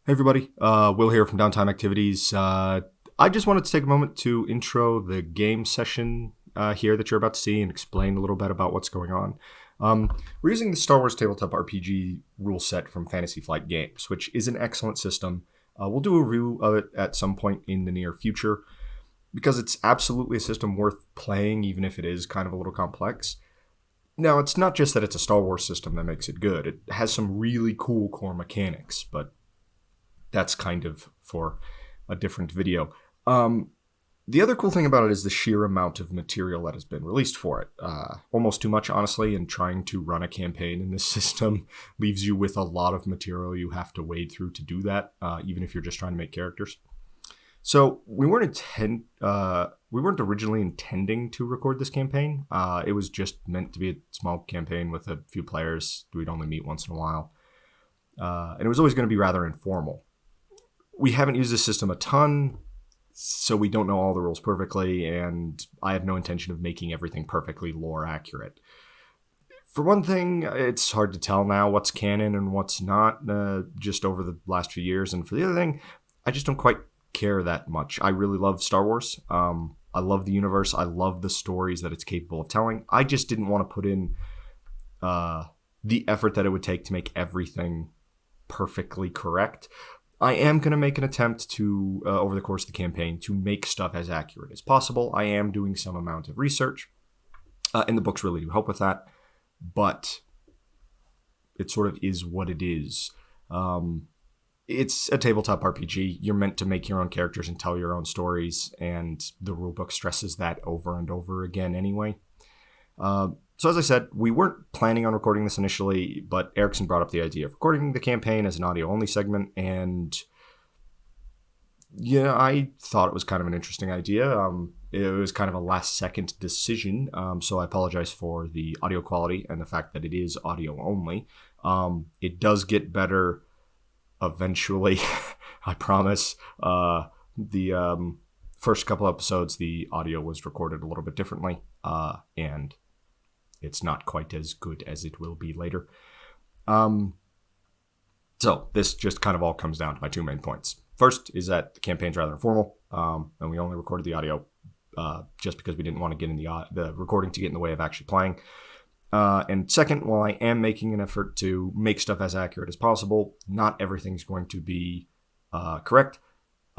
Hey everybody, Will here from Downtime Activities. I just wanted to take a moment to intro the game session here that you're about to see and explain a little bit about what's going on. We're using the Star Wars Tabletop RPG rule set from Fantasy Flight Games, which is an excellent system. We'll do a review of it at some point in the near future because it's absolutely a system worth playing, even if it is kind of a little complex. Now, it's not just that it's a Star Wars system that makes it good. It has some really cool core mechanics, but that's kind of for a different video. The other cool thing about it is the sheer amount of material that has been released for it. Almost too much, honestly, and trying to run a campaign in this system leaves you with a lot of material you have to wade through to do that, even if you're just trying to make characters. So we weren't originally intending to record this campaign. It was just meant to be a small campaign with a few players. We'd only meet once in a while. And it was always going to be rather informal. We haven't used this system a ton, so we don't know all the rules perfectly, and I have no intention of making everything perfectly lore accurate. For one thing, it's hard to tell now what's canon and what's not, just over the last few years. And for the other thing, I just don't quite care that much. I really love Star Wars. I love the universe. I love the stories that it's capable of telling. I just didn't want to put in the effort that it would take to make everything perfectly correct. I am going to make an attempt to, over the course of the campaign, to make stuff as accurate as possible. I am doing some amount of research, and the books really do help with that, but it sort of is what it is. It's a tabletop RPG. You're meant to make your own characters and tell your own stories, and the rulebook stresses that over and over again anyway. So as I said, we weren't planning on recording this initially, but Erickson brought up the idea of recording the campaign as an audio-only segment, and yeah, I thought it was kind of an interesting idea. It was kind of a last-second decision, so I apologize for the audio quality and the fact that it is audio-only. It does get better eventually, I promise. The first couple episodes, the audio was recorded a little bit differently, and it's not quite as good as it will be later. So this just kind of all comes down to my two main points. First is that the campaign's rather informal, and we only recorded the audio just because we didn't want to get in the recording to get in the way of actually playing. And second, while I am making an effort to make stuff as accurate as possible, not everything's going to be correct.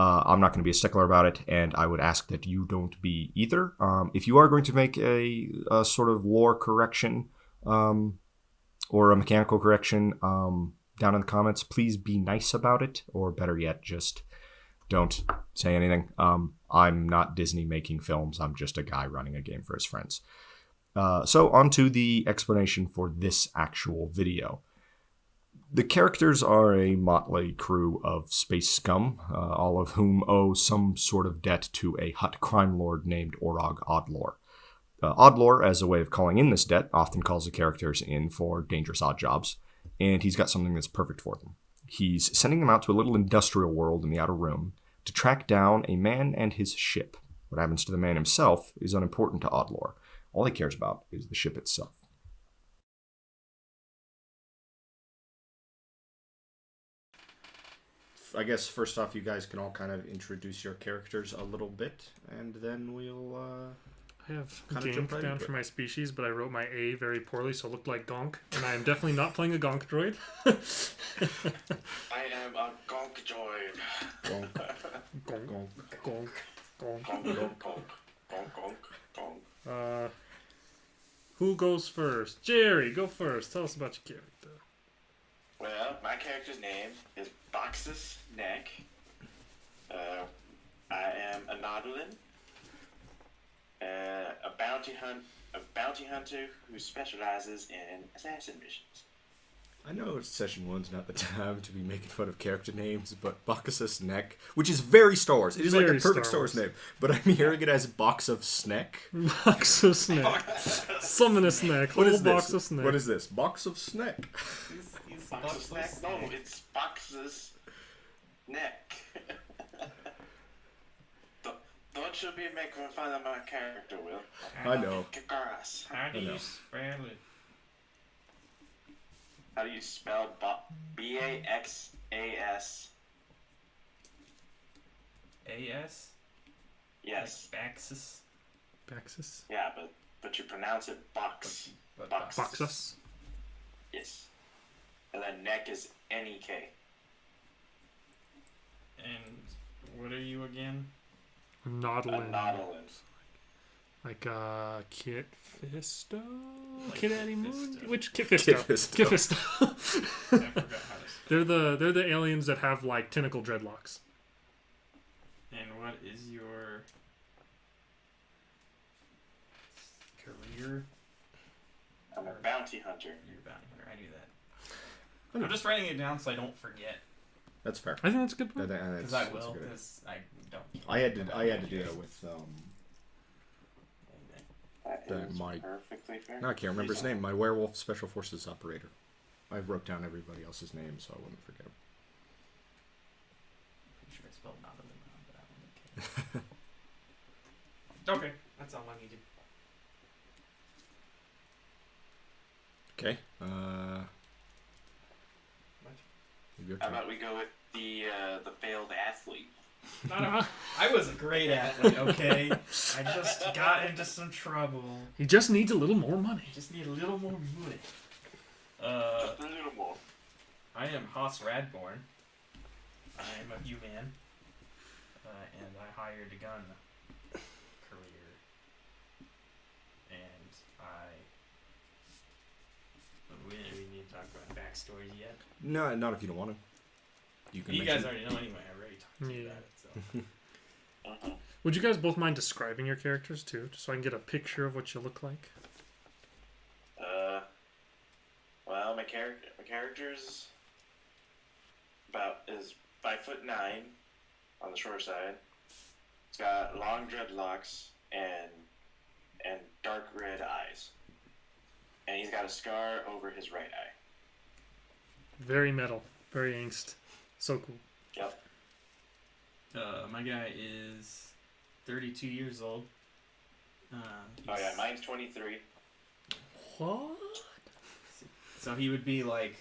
I'm not going to be a stickler about it, and I would ask that you don't be either. If you are going to make a sort of lore correction or a mechanical correction down in the comments, please be nice about it, or better yet, just don't say anything. I'm not Disney making films. I'm just a guy running a game for his friends. So on to the explanation for this actual video. The characters are a motley crew of space scum, all of whom owe some sort of debt to a Hutt crime lord named Orog Oddlore. Oddlore, as a way of calling in this debt, often calls the characters in for dangerous odd jobs, and he's got something that's perfect for them. He's sending them out to a little industrial world in the Outer Rim to track down a man and his ship. What happens to the man himself is unimportant to Oddlore. All he cares about is the ship itself. I guess first off, you guys can all kind of introduce your characters a little bit, and then we'll I have kind of Gank jump right down into for it. my species, but I wrote my A very poorly, so it looked like Gank, and I am definitely not playing a Gank droid. I am a gonk droid. Gonk, Gonk, gonk, Gonk, Gonk. Gonk, gonk, gonk, gonk, gonk, gonk. Who goes first? Jerry, go first. Tell us about your character. Well, my character's name is Baxas Neck. I am a Nautolan, a bounty hunter who specializes in assassin missions. I know session one's not the time to be making fun of character names, but Baxas Neck, which is very Star Wars. It is like a Very perfect Star Star Wars Wars. name, but I'm hearing it as Box of Sneck. Box of snack. Summon a snack. What Whole is box this? of snack. What is this? Box of Sneck. Baxas Neck? No, it's Baxas Neck. Don't you be making fun of my character, Will. I know. Kick our ass. How do I know. you spell it? How do you spell Baxas A-S? Yes. Like Baxas? Baxas. Yeah, but you pronounce it Box. But Box. Baxas. Yes. And then neck is N-E-K. And what are you again? Nautolan. Nautolan. Like Kit Fisto? Like Kit Kit Eddie Moon? Fisto. Which Kit Fisto? Kit Fisto. Kit Fisto. I forgot how to say They're the aliens that have like tentacle dreadlocks. And what is your career? I'm a bounty hunter. You're a bounty hunter. I knew that. I'm just writing it down so I don't forget. That's fair. I think that's a good point. Because I will. Because I don't. I had to do that with That is my. perfectly fair. No, I can't remember his name. My werewolf special forces operator. I wrote down everybody else's name so I wouldn't forget him. Pretty sure I spelled Nautolan wrong, but I don't care. Okay, that's all I needed. Okay. Your How turn. about we go with the failed athlete? I was a great athlete, okay? I just got into some trouble. He just needs a little more money. I just need a little more money. Just a little more. I am Haas Radborn. I am a human. And I hired a gun career. And we need to talk about backstories yet. No, not if you don't want to. You can. You mention- guys already know anyway. I already talked to you Yeah. about it, so. Uh-huh. Would you guys both mind describing your characters too, just so I can get a picture of what you look like? Well, my character's is 5'9" on the short side. He's got long dreadlocks and dark red eyes, and he's got a scar over his right eye. Very metal, very angst. So cool. Yep. My guy is 32 years old. Oh yeah, mine's 23. What? So he would be like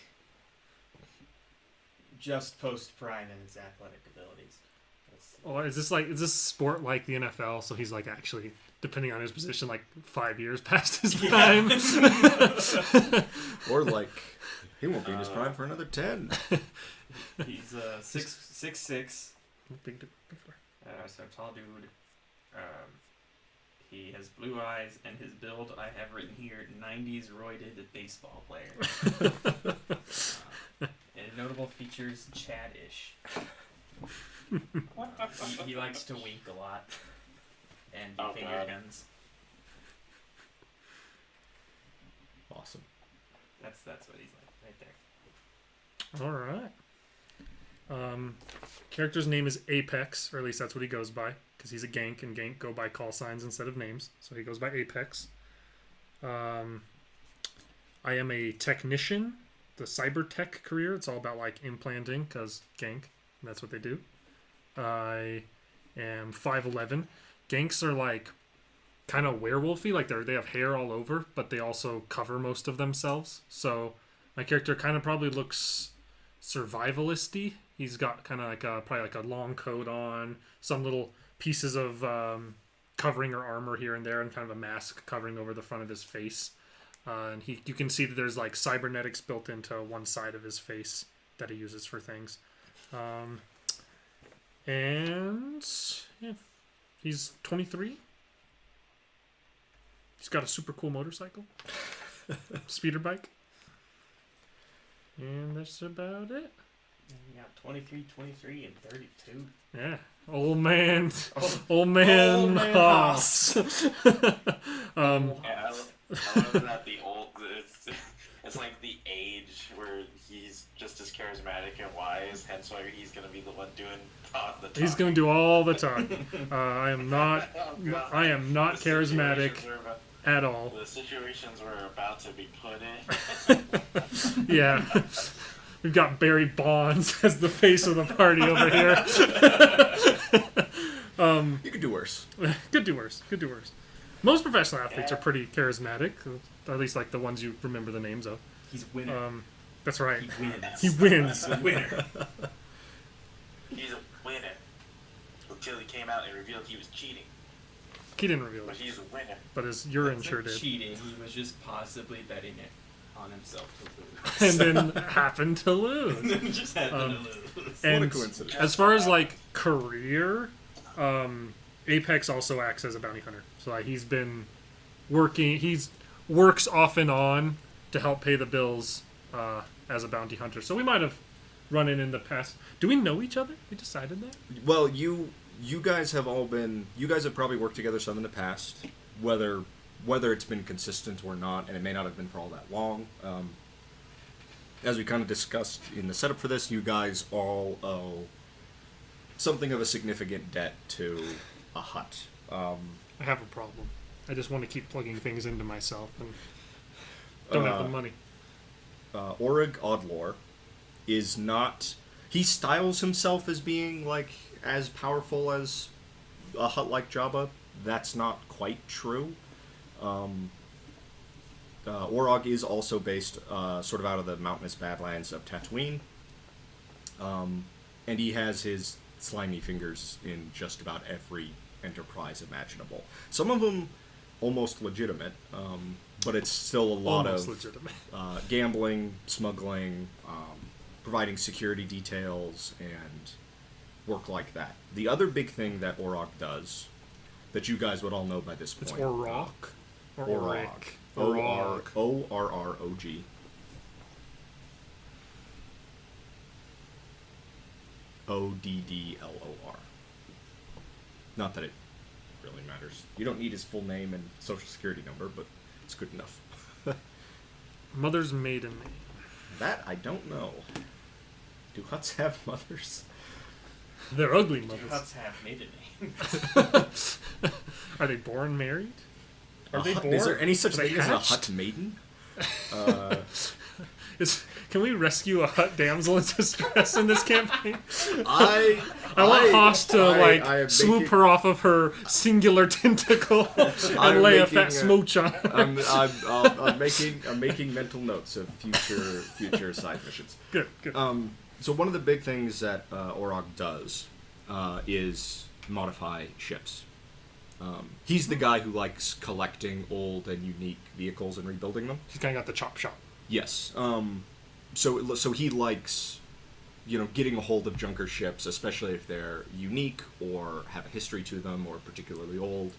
just post prime in his athletic abilities. Oh, is this sport like the NFL? So he's like actually, depending on his position, like 5 years past his prime. Or like, he won't be in his prime for another 10. He's 6'6". Big. So tall dude. He has blue eyes, and his build I have written here: 90s roided baseball player. And notable features: Chad-ish. He likes to wink a lot and do Oh, finger God. guns. Awesome. That's what he's like right there. All right. Character's name is Apex, or at least that's what he goes by, because he's a Gank, and Gank go by call signs instead of names. So he goes by Apex. I am a technician, the cyber tech career. It's all about like implanting, because Gank, that's what they do. I am 5'11". Ganks are like kind of werewolfy, like they have hair all over, but they also cover most of themselves. So my character kind of probably looks survivalisty. He's got kind of like probably like a long coat on, some little pieces of covering or armor here and there, and kind of a mask covering over the front of his face. And you can see that there's like cybernetics built into one side of his face that he uses for things. And yeah, he's 23. He's got a super cool motorcycle, speeder bike, and that's about it. Yeah, 23, 23, and 32. Yeah, old man Old man Haas. Yeah, I love that the old. It's like the age where he's just as charismatic and wise, hence why he's gonna be the one doing the talking. He's gonna do all the talking. I am not. Oh, God. I am not The charismatic situations we're about- at all. The situations we're about to be put in. Yeah. We've got Barry Bonds as the face of the party over here. You could do worse. Could do worse. Could do worse. Most professional athletes are pretty charismatic, at least like the ones you remember the names of. He's a winner. That's right. He wins. He wins. He's a winner. He's a winner. until he came out and revealed he was cheating. He didn't reveal But it, he's a winner. but his urine It's sure not did. cheating. He was just possibly betting it on himself to lose. And then happened to lose. And then just happened to lose. And What a coincidence. as far as like career, Apex also acts as a bounty hunter. So like, he's been working. He's works off and on to help pay the bills as a bounty hunter. So we might have run in the past. Do we know each other? We decided that. Well, you guys have all been. You guys have probably worked together some in the past, whether it's been consistent or not, and it may not have been for all that long. As we kind of discussed in the setup for this, you guys all owe something of a significant debt to a Hutt. I have a problem. I just want to keep plugging things into myself and don't have the money. Orig Odlor is not. He styles himself as being like as powerful as a Hutt like Jabba. That's not quite true. Orog is also based sort of out of the mountainous badlands of Tatooine. And he has his slimy fingers in just about every enterprise imaginable. Some of them almost legitimate, but it's still a lot Almost of legitimate. gambling, smuggling, providing security details, and work like that. The other big thing that Orog does, that you guys would all know by this point. It's Orog. Or Orog. Orog. Orrog. Oddlor. Not that it really matters. You don't need his full name and social security number, but it's good enough. Mother's maiden name. That I don't know. Do Hutts have mothers? They're ugly mothers. Huts have maiden names. Are they born married? Are they Hutt- born? Is there any such Are they thing as a hatched? Hutt maiden? Can we rescue a Hutt damsel in distress in this campaign? I want Haas to I am swoop making- her off of her singular tentacle and I'm lay a making fat smooch on her. I'm making mental notes of future side missions. Good, good. So one of the big things that Orog does is modify ships. He's the guy who likes collecting old and unique vehicles and rebuilding them. He's kind of got the chop shop. Yes. So he likes, getting a hold of junker ships, especially if they're unique or have a history to them or particularly old,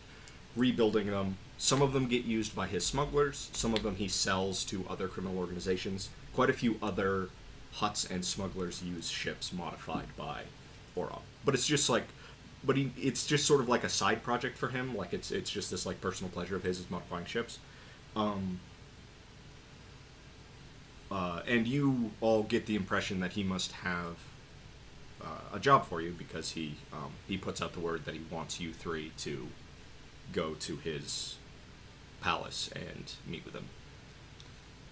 rebuilding them. Some of them get used by his smugglers. Some of them he sells to other criminal organizations. Quite a few other Hutts and smugglers use ships modified by Orog. But it's just like, it's just sort of like a side project for him. Like it's just this like personal pleasure of his is modifying ships. And you all get the impression that he must have a job for you because he puts out the word that he wants you three to go to his palace and meet with him.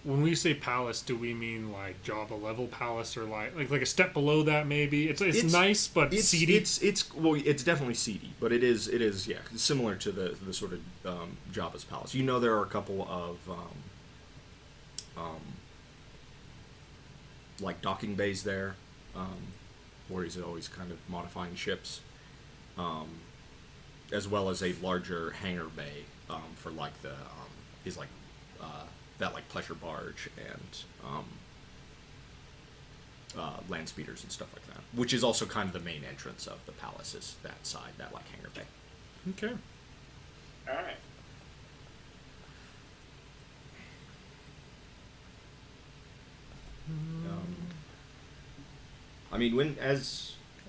When we say palace, do we mean like Jabba level palace or like a step below that maybe? It's nice but seedy. It's definitely seedy, but it is similar to the sort of Jabba's palace. There are a couple of like docking bays there, where he's always kind of modifying ships, as well as a larger hangar bay for like his like that like pleasure barge and land speeders and stuff like that, which is also kind of the main entrance of the palace is that side, that like hangar bay. Okay. All right.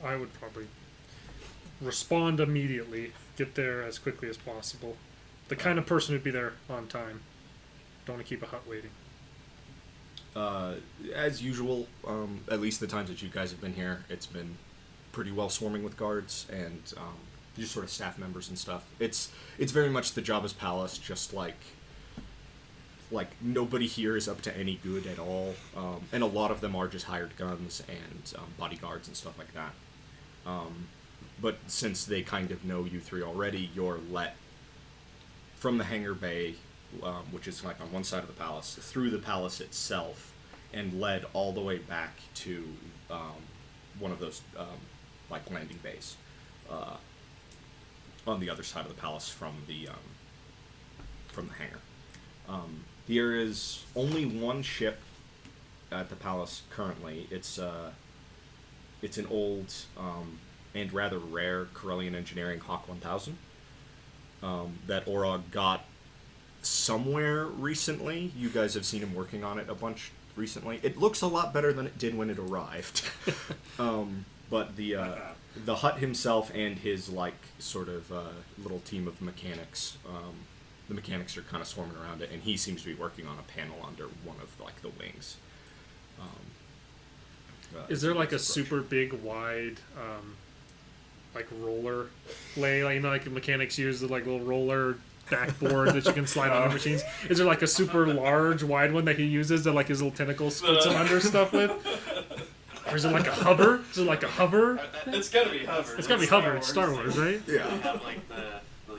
I would probably respond immediately, get there as quickly as possible. The kind of person who'd be there on time. Don't want to keep a Hutt waiting. As usual, at least the times that you guys have been here, it's been pretty well swarming with guards and just sort of staff members and stuff. It's very much the Jabba's palace, just like nobody here is up to any good at all, and a lot of them are just hired guns and bodyguards and stuff like that. But since they kind of know you three already, you're let from the hangar bay, which is like on one side of the palace, through the palace itself, and led all the way back to one of those like landing bays. on the other side of the palace from the hangar. There is only one ship at the palace currently. It's an old and rather rare Corellian engineering Hawk 1000 that Orog got somewhere recently. You guys have seen him working on it a bunch recently. It looks a lot better than it did when it arrived. But the Hutt himself and his sort of little team of mechanics, the mechanics are kind of swarming around it, and he seems to be working on a panel under one of the wings. Is there a super big, wide, roller lay? Mechanics use the little roller backboard that you can slide on the machines. Is there a super large, wide one that he uses that his little tentacles scoot some under stuff with? Or is it a hover? Is it a hover? It's gotta be hover. It's gotta be hover. It's Star Wars, right? Yeah. They have the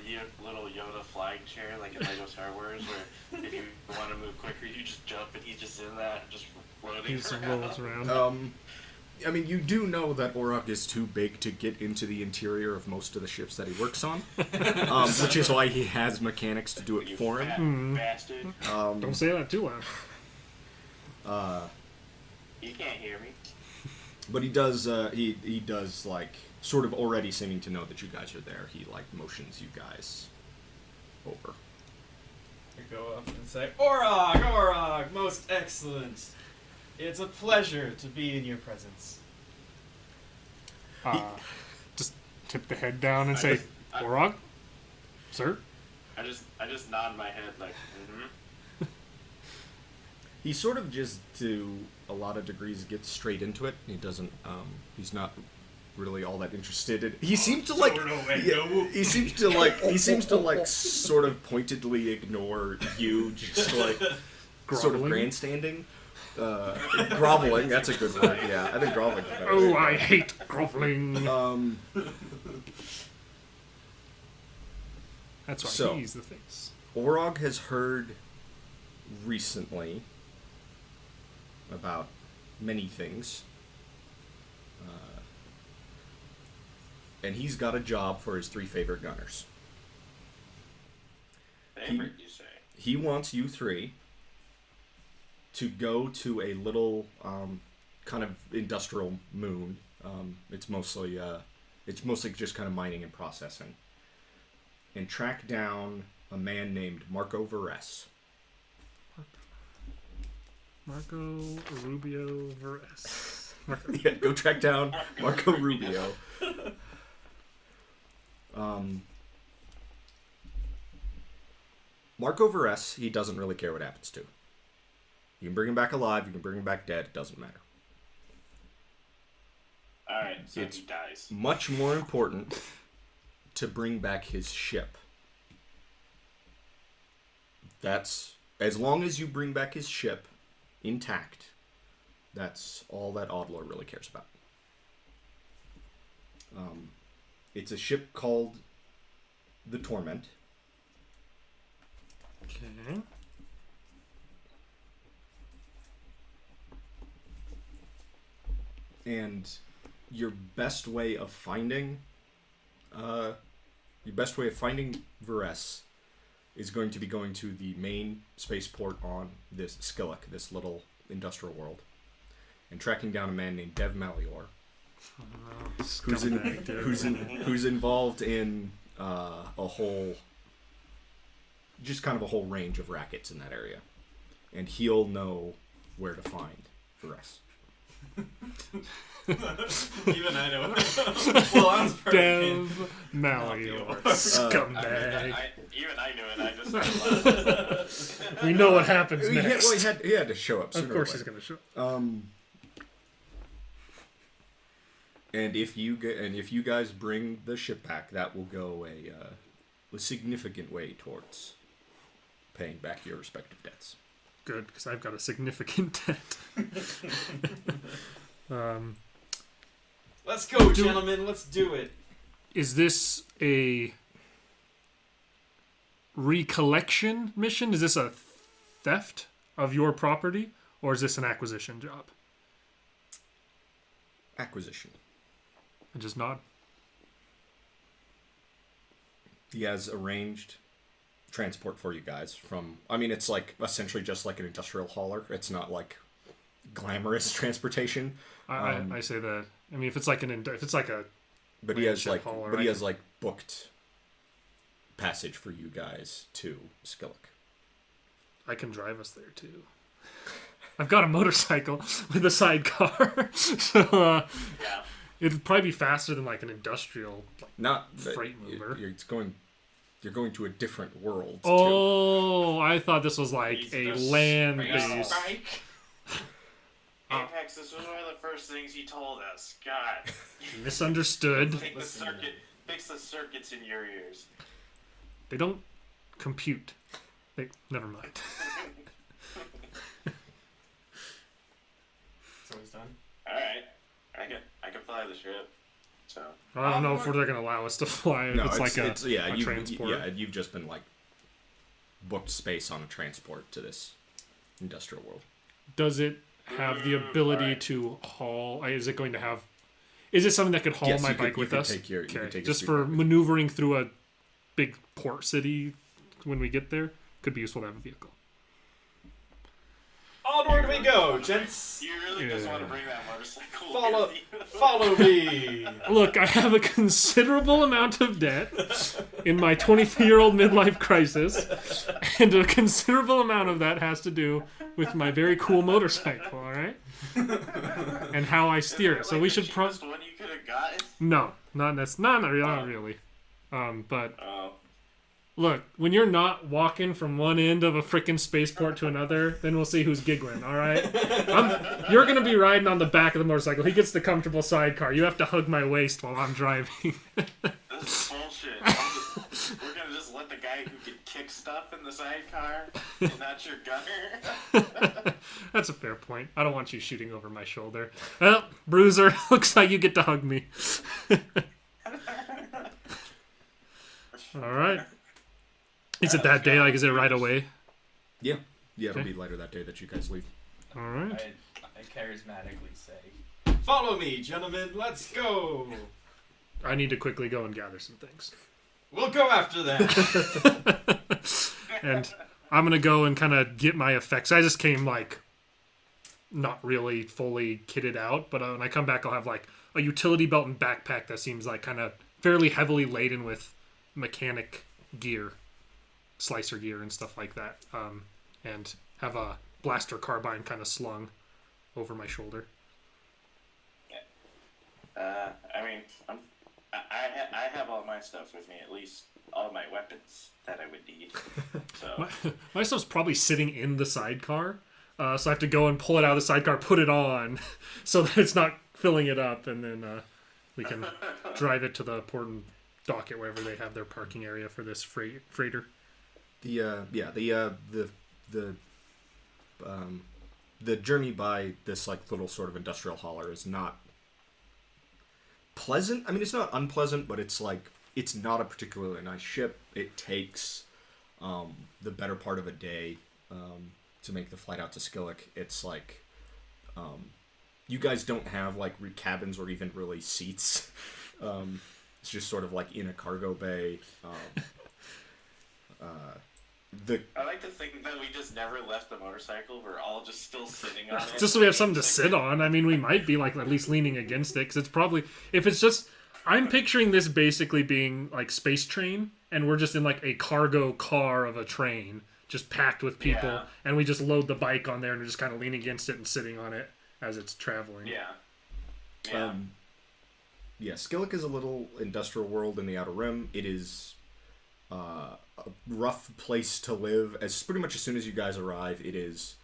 little Yoda flying chair in Lego Star Wars, where if you want to move quicker, you just jump and he's just in that, just floating He just around. rolls around. I mean, you do know that Orog is too big to get into the interior of most of the ships that he works on, which is why he has mechanics to do it You for fat him. bastard. Don't say that too loud. You can't hear me. But he does, he does, sort of already seeming to know that you guys are there. He, motions you guys over. I go up and say, Orog, most excellent. It's a pleasure to be in your presence. Just tip the head down and I say, just- Orog? Sir? I just nod my head mm-hmm. He sort of just, to a lot of degrees, gets straight into it. He doesn't, he's not really all that interested in. He seems to he seems to sort of pointedly ignore you, just sort of Groveling? grandstanding. Groveling, that's a good word. Yeah, I think groveling is better. Oh, I hate groveling. That's why so- he's the face. Orog has heard recently about many things. And he's got a job for his 3 favorite gunners. Favorite, you say? He wants you 3 to go to a little kind of industrial moon. It's mostly just kind of mining and processing, and track down a man named Marco Vuress. Marco Rubio Vuress. Yeah, go track down Marco Rubio. Marco Vuress, he doesn't really care what happens to. You can bring him back alive, you can bring him back dead, it doesn't matter. Alright, so It's he dies. much more important to bring back his ship. That's, as long as you bring back his ship intact, that's all that Audlor really cares about. It's a ship called the Torment. Okay. And your best way of finding Vuress is going to be going to the main spaceport on this Skillock, this little industrial world, and tracking down a man named Dev Malior, who's involved in a whole range of rackets in that area, and he'll know where to find Vuress. Even I know. Well, that's perfect. Dev Malior. Scumbag. Even I knew it. I just We know what happens next. He had to show up. Of course he's going to show up. And if you guys bring the ship back, that will go a significant way towards paying back your respective debts. Good, because I've got a significant debt. Let's go, gentlemen. Let's do it. Is this a recollection mission? Is this a theft of your property? Or is this an acquisition job? Acquisition. I just nod. He has arranged transport for you guys from. I mean, it's like essentially just like an industrial hauler. It's not like glamorous transportation. I say that. I mean, if it's like a But he has ship like, hauler, but he I has like booked passage for you guys to Skillick. I can drive us there too. I've got a motorcycle with a sidecar, so Yeah. it'd probably be faster than like an industrial. Not Freight mover. You're going to a different world. Oh, I thought this was like He's a just land race base. bike. Apex, this was one of the first things he told us. God. Misunderstood. Listen to me. Fix the circuits in your ears. They don't compute. Never mind. So he's done. Alright. I can fly the ship. So I don't know if they're gonna allow us to fly. No, it's like a you, transport. Yeah, you've just been like booked space on a transport to this industrial world. Does it have the ability alright. to haul? Is it going to have? Is it something that could haul Yes, my you could- bike you with could us? take your- you could Okay, take your just speed for bike with you. maneuvering through a big port city when we get there, could be useful to have a vehicle. Onward we go, gents. you really just Yeah. want to bring that motorcycle Follow, with you. follow me. Look, I have a considerable amount of debt in my 23-year-old midlife crisis, and a considerable amount of that has to do with my very cool motorcycle, all right? And how I steer it. So Like we the should cheapest one you could have gotten. No, not really. But Oh. look, when you're not walking from one end of a frickin' spaceport to another, then we'll see who's giggling, all right? You're going to be riding on the back of the motorcycle. He gets the comfortable sidecar. You have to hug my waist while I'm driving. This is bullshit. We're gonna just let the guy who can kick stuff in the sidecar, and not your gunner. That's a fair point. I don't want you shooting over my shoulder. Well, Bruiser, looks like you get to hug me. All right. Is it that day? Like, is it right away? Yeah, it'll Okay. be later that day that you guys leave. All right. I charismatically say, "Follow me, gentlemen. Let's go. I need to quickly go and gather some things. We'll go after that." And I'm going to go and kind of get my effects. I just came, like, not really fully kitted out, but when I come back, I'll have, like, a utility belt and backpack that seems like kind of fairly heavily laden with mechanic gear, slicer gear and stuff like that, and have a blaster carbine kind of slung over my shoulder. I mean, I have all my stuff with me, at least all my weapons that I would need. So My stuff's probably sitting in the sidecar, so I have to go and pull it out of the sidecar, put it on, so that it's not filling it up, and then we can drive it to the port and dock it wherever they have their parking area for this freighter. The journey by this like little sort of industrial hauler is not pleasant. I mean, it's not unpleasant, but it's like it's not a particularly nice ship. It takes the better part of a day to make the flight out to Skillick. It's like you guys don't have like cabins or even really seats. It's just sort of like in a cargo bay. I like to think that we just never left the motorcycle. We're all just still sitting on it. Just so we have something to sit on. I mean, we might be like at least leaning against it, because it's probably, if it's just, I'm picturing this basically being like Space Train, and we're just in like a cargo car of a train, just packed with people, Yeah. and we just load the bike on there and we're just kind of leaning against it and sitting on it as it's traveling. Yeah. Yeah, Skillick is a little industrial world in the Outer Rim. It is a rough place to live. As pretty much as soon as you guys arrive, it is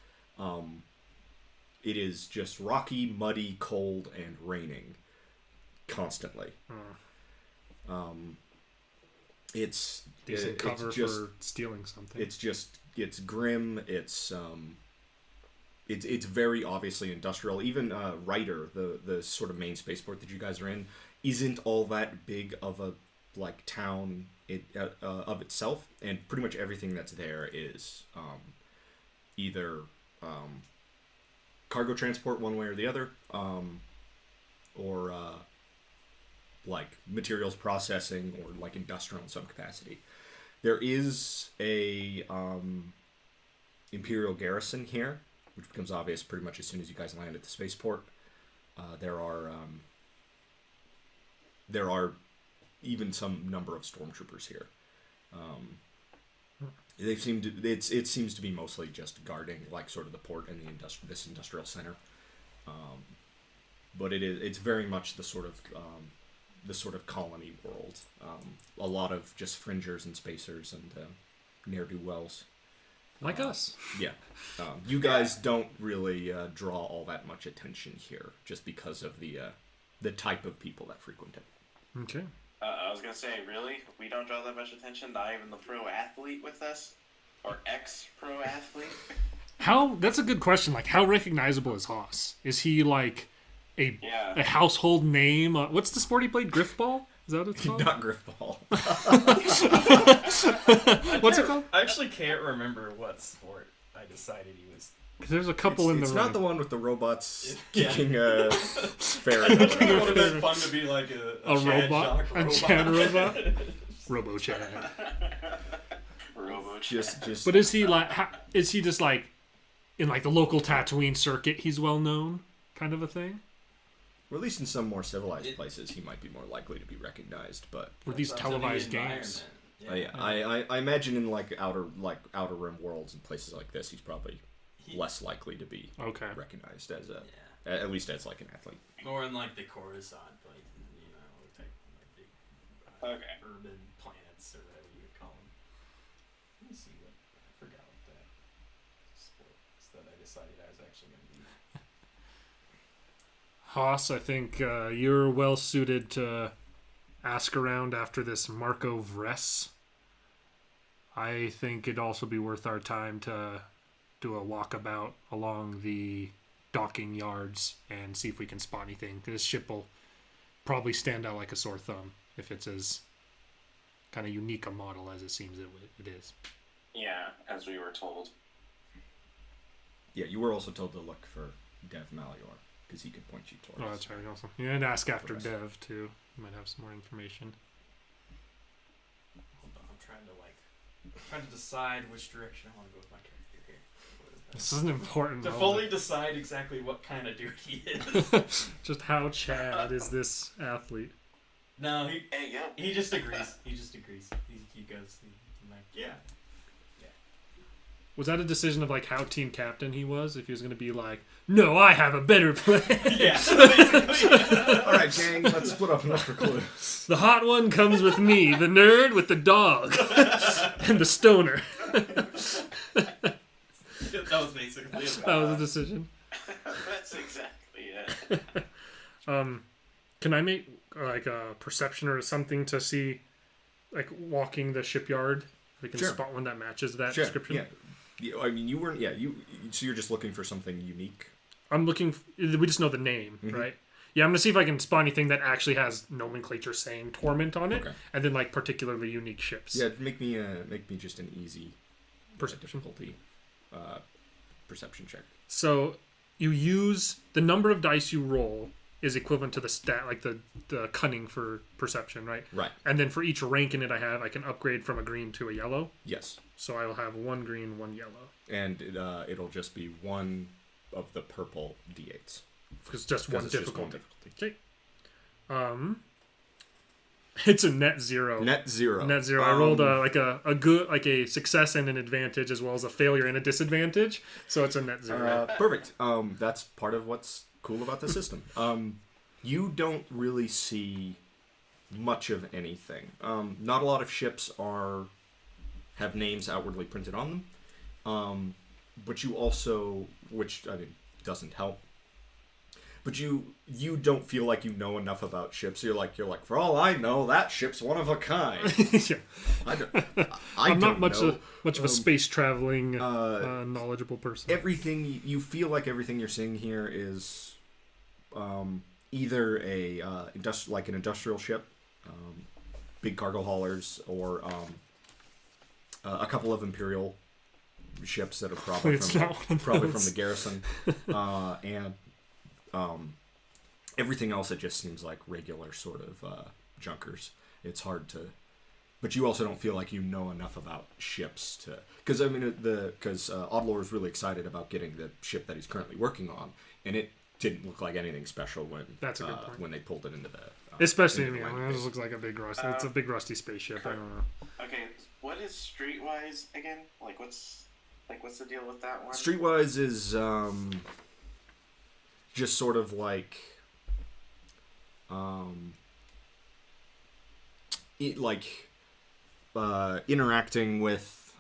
just rocky, muddy, cold, and raining constantly. It's Decent cover it's just, for stealing something. it's grim. It's very obviously industrial. Even Ryder, the sort of main spaceport that you guys are in, isn't all that big of a like town of itself, and pretty much everything that's there is either cargo transport one way or the other, or like materials processing or like industrial in some capacity. There is a Imperial garrison here, which becomes obvious pretty much as soon as you guys land at the spaceport. There are even some number of stormtroopers here. They seem to. It seems to be mostly just guarding, like, sort of the port and this industrial center. But it's very much the sort of colony world. A lot of just fringers and spacers and ne'er-do-wells. Like us. Yeah. You guys don't really draw all that much attention here, just because of the type of people that frequent it. Okay. I was gonna say, really? We don't draw that much attention? Not even the pro athlete with us? Or ex-pro athlete? That's a good question. Like, how recognizable is Haas? Is he like a household name? What's the sport he played? Griffball? Is that what it's called? Not Griffball. What's it called? I actually can't remember what sport I decided he was. Because there's a couple in the It's room. not the one with the robots Yeah. kicking a fairy. It would have been fun to be like a Chad robot? Jock A Chad robot? Robo Chad. Robo just. But is he like? Is he just like in like the local Tatooine circuit? He's well known, kind of a thing. Or at least in some more civilized places, he might be more likely to be recognized. But Were these It's up to the televised games? environment. I imagine in like outer rim worlds and places like this, he's probably less likely to be Okay. recognized as at least as like an athlete. More in like the Coruscant, like, you know, type like big urban planets or whatever you would call them. Let me see what I forgot what that sport is that I decided I was actually going to be. Haas, I think you're well suited to ask around after this Marco Vuress. I think it'd also be worth our time to do a walkabout along the docking yards and see if we can spot anything. This ship will probably stand out like a sore thumb if it's as kind of unique a model as it seems it is. Yeah, as we were told. Yeah, you were also told to look for Dev Malior because he could point you towards. Oh, that's right. Also, yeah, and ask after Vuress. Dev too. You might have some more information. Hold on, I'm trying to decide which direction I want to go with my character here. What is that? This is an important To moment. fully decide exactly what kind of dude he is. Just how Chad is this athlete? No, Hey, yo. he just agrees. He just agrees. He goes, he's like, yeah. Was that a decision of like how team captain he was? If he was going to be like, no, I have a better plan. Yeah, basically. All right, gang, let's split up and look for clues. The hot one comes with me, the nerd with the dog, and the stoner. That was basically it. That was a decision. That's exactly it. Can I make like a perception or something to see, like walking the shipyard? We can Sure. spot one that matches that Sure. description. Yeah. I mean, you weren't. Yeah, so you're just looking for something unique. I'm looking. We just know the name, right? Yeah, I'm gonna see if I can spot anything that actually has nomenclature saying Torment on it, Okay. and then like particularly unique ships. Yeah, make me just an easy Perception. difficulty perception check. So you use the number of dice you roll is equivalent to the stat, like the cunning for perception, right? Right. And then for each rank in it I have, I can upgrade from a green to a yellow. Yes. So I will have one green, one yellow. And it'll just be one of the purple d8s. Because just one It's just difficulty. one difficulty. Okay. It's a net zero. Net zero. Net zero. I rolled a success and an advantage, as well as a failure and a disadvantage. So it's a net zero. Perfect. That's part of what's cool about the system. You don't really see much of anything. Not a lot of ships have names outwardly printed on them. But you also, which I mean doesn't help. But you don't feel like you know enough about ships. You're like for all I know, that ship's one of a kind. Yeah. I'm not much know. of a space traveling knowledgeable person. Everything you feel like everything you're seeing here is either an industrial ship, big cargo haulers, or a couple of Imperial ships that are probably It's not one of from those. the garrison, and everything else, it just seems like regular sort of junkers. It's hard to... But you also don't feel like you know enough about ships to... Because, I mean, Oddlore is really excited about getting the ship that he's currently working on, and it didn't look like anything special when That's a good point. when they pulled it into the... Especially to me, I mean, it just looks like a big rusty... it's a big rusty spaceship, I don't know. Okay, what is Streetwise again? Like, what's the deal with that one? Streetwise is just sort of like... interacting with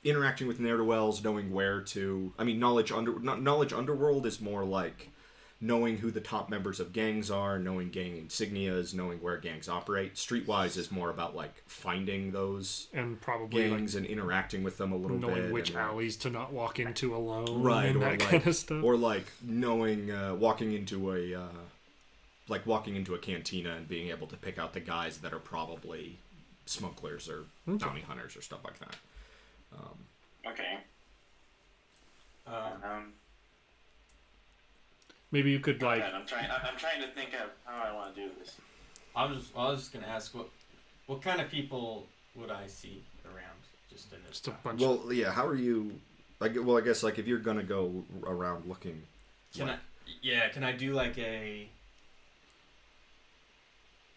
ne'er-do-wells, knowing where to... I mean, knowledge underworld is more like knowing who the top members of gangs are, knowing gang insignias, knowing where gangs operate. Streetwise is more about like finding those and probably gangs and interacting with them a little bit, knowing which and, alleys to not walk into alone, right? and Or that like, kind of stuff. or like knowing walking into a cantina and being able to pick out the guys that are probably smugglers or bounty hunters or stuff like that. Okay. Maybe you could like... I'm trying to think of how I want to do this. I was just gonna ask what kind of people would I see around just in this? Just a bunch. Well, yeah. How are you? I guess like if you're gonna go around looking. Can I do like a?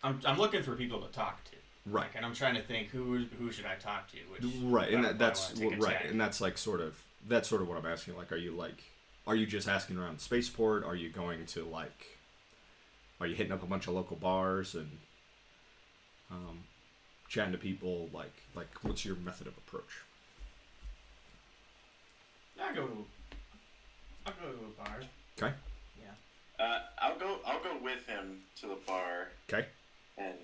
I'm looking for people to talk to. Right. Like, and I'm trying to think who should I talk to? Right, and that's like sort of what I'm asking. Like, are you just asking around the spaceport? Are you going to are you hitting up a bunch of local bars and chatting to people? Like what's your method of approach? I'll go to a bar. Okay. Yeah. I'll go with him to the bar. Okay. And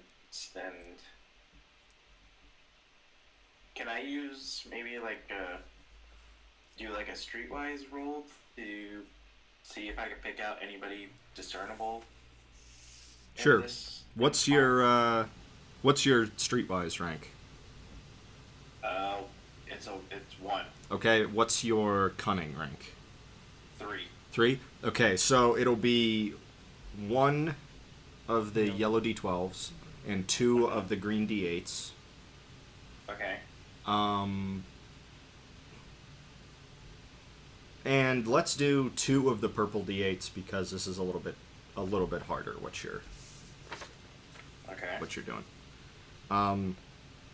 can I use maybe do like a streetwise roll to see if I can pick out anybody discernible? Sure. What's your streetwise rank? It's 1. Okay. What's your cunning rank? 3. 3? Okay, so it'll be 1 of the yellow D12s and 2 of the green D8s. Okay. And let's do 2 of the purple D8s because this is a little bit harder. What you're doing.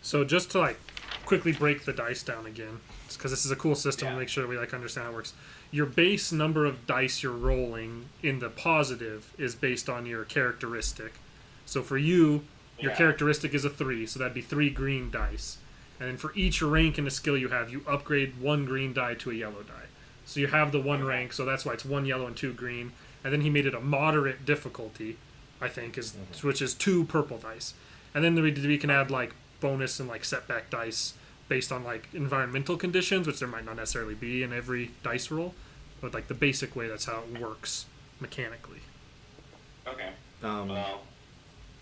So just to like quickly break the dice down again, because this is a cool system to make sure we like understand how it works. Your base number of dice you're rolling in the positive is based on your characteristic. So for you, your characteristic is a 3, so that'd be 3 green dice. And then for each rank in a skill you have, you upgrade 1 green die to a yellow die. So you have the 1 rank, so that's why it's 1 yellow and 2 green. And then he made it a moderate difficulty, I think, which is 2 purple dice. And then we can add like bonus and like setback dice based on like environmental conditions, which there might not necessarily be in every dice roll, but like the basic way that's how it works mechanically. Okay. Well,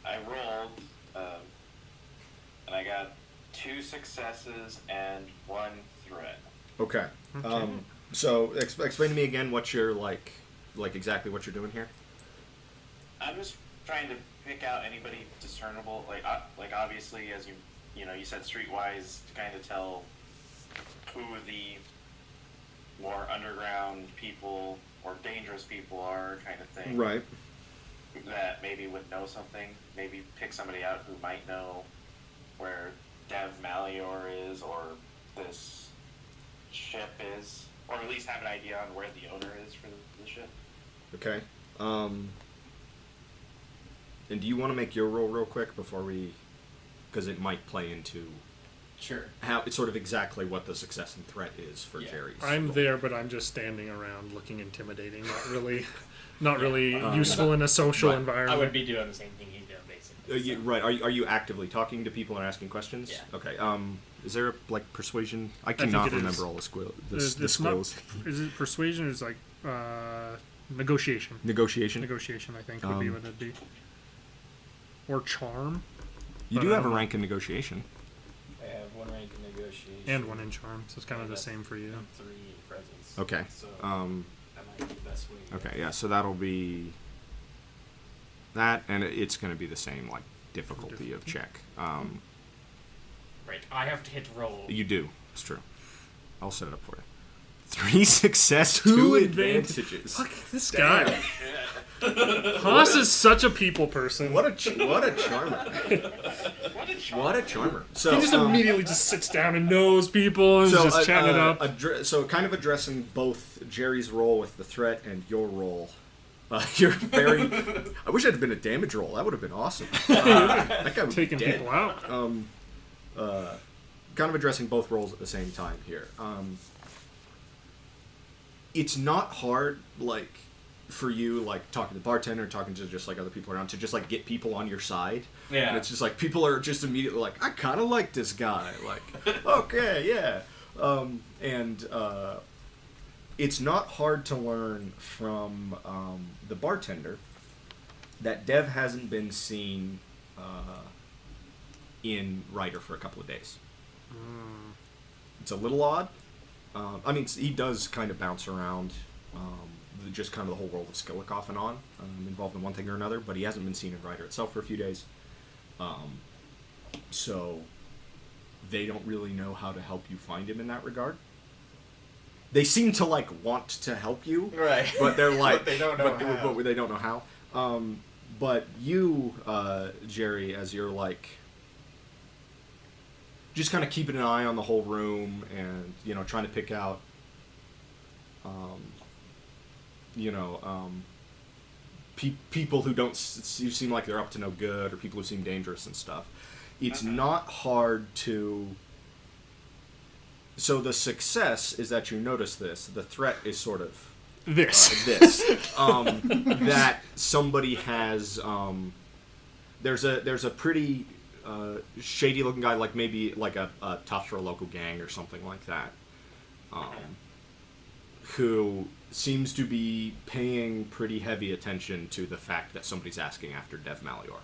I rolled, and I got 2 successes and 1 threat. Okay. So explain to me again what you're like exactly what you're doing here. I'm just trying to pick out anybody discernible. Like obviously, as you said, streetwise to kind of tell who the more underground people or dangerous people are, kind of thing. Right. That maybe would know something. Maybe pick somebody out who might know where Dev Malior is, or this ship is, or at least have an idea on where the owner is for the ship. Okay. And do you want to make your roll real quick before we, because it might play into how it's sort of exactly what the success and threat is for Jerry's. I'm there, but I'm just standing around looking intimidating, not really useful in a social environment. I would be doing the same thing he's doing, basically. Right. Are you actively talking to people and asking questions? Yeah. Okay. Is there like persuasion? I cannot remember all the skills. Is it persuasion or is it like negotiation? Negotiation, I think, would be what it'd be. Or charm. You do have a rank in negotiation. I have 1 rank in negotiation. And 1 in charm, so it's kind of the same for you. 3 in presence. Okay. So that might be the best way. Okay, yeah, so that'll be that, and it's going to be the same like difficulty of check. Right, I have to hit roll. You do. It's true. I'll set it up for you. 3 success, 2 advantages. Fuck this guy. Haas is such a people person. What a charmer. What a charmer. So he just immediately just sits down and knows people and is just chatting it up. So kind of addressing both Jerry's role with the threat and your role. You're very... I wish it had been a damage roll. That would have been awesome. That guy would taking be dead. people out. Kind of addressing both roles at the same time here. It's not hard, like, for you, like, talking to the bartender, talking to just, like, other people around, to just, like, get people on your side. Yeah. And it's just, like, people are just immediately like, I kind of like this guy. Like, okay, yeah. It's not hard to learn from the bartender that Dev hasn't been seen in Ryder for a couple of days. It's a little odd. I mean, he does kind of bounce around just kind of the whole world of Skillick off and on, involved in one thing or another, but he hasn't been seen in Ryder itself for a few days. So they don't really know how to help you find him in that regard. They seem to, like, want to help you. Right. But they're like... But they don't know how. But they don't know how. But you, Jerry, as you're, like... just kind of keeping an eye on the whole room and, you know, trying to pick out, people who don't seem like they're up to no good, or people who seem dangerous and stuff. It's not hard to... So the success is that you notice this. The threat is sort of... This. That somebody has... There's a pretty... shady looking guy, like maybe like a tough for a local gang or something like that, who seems to be paying pretty heavy attention to the fact that somebody's asking after Dev Malior.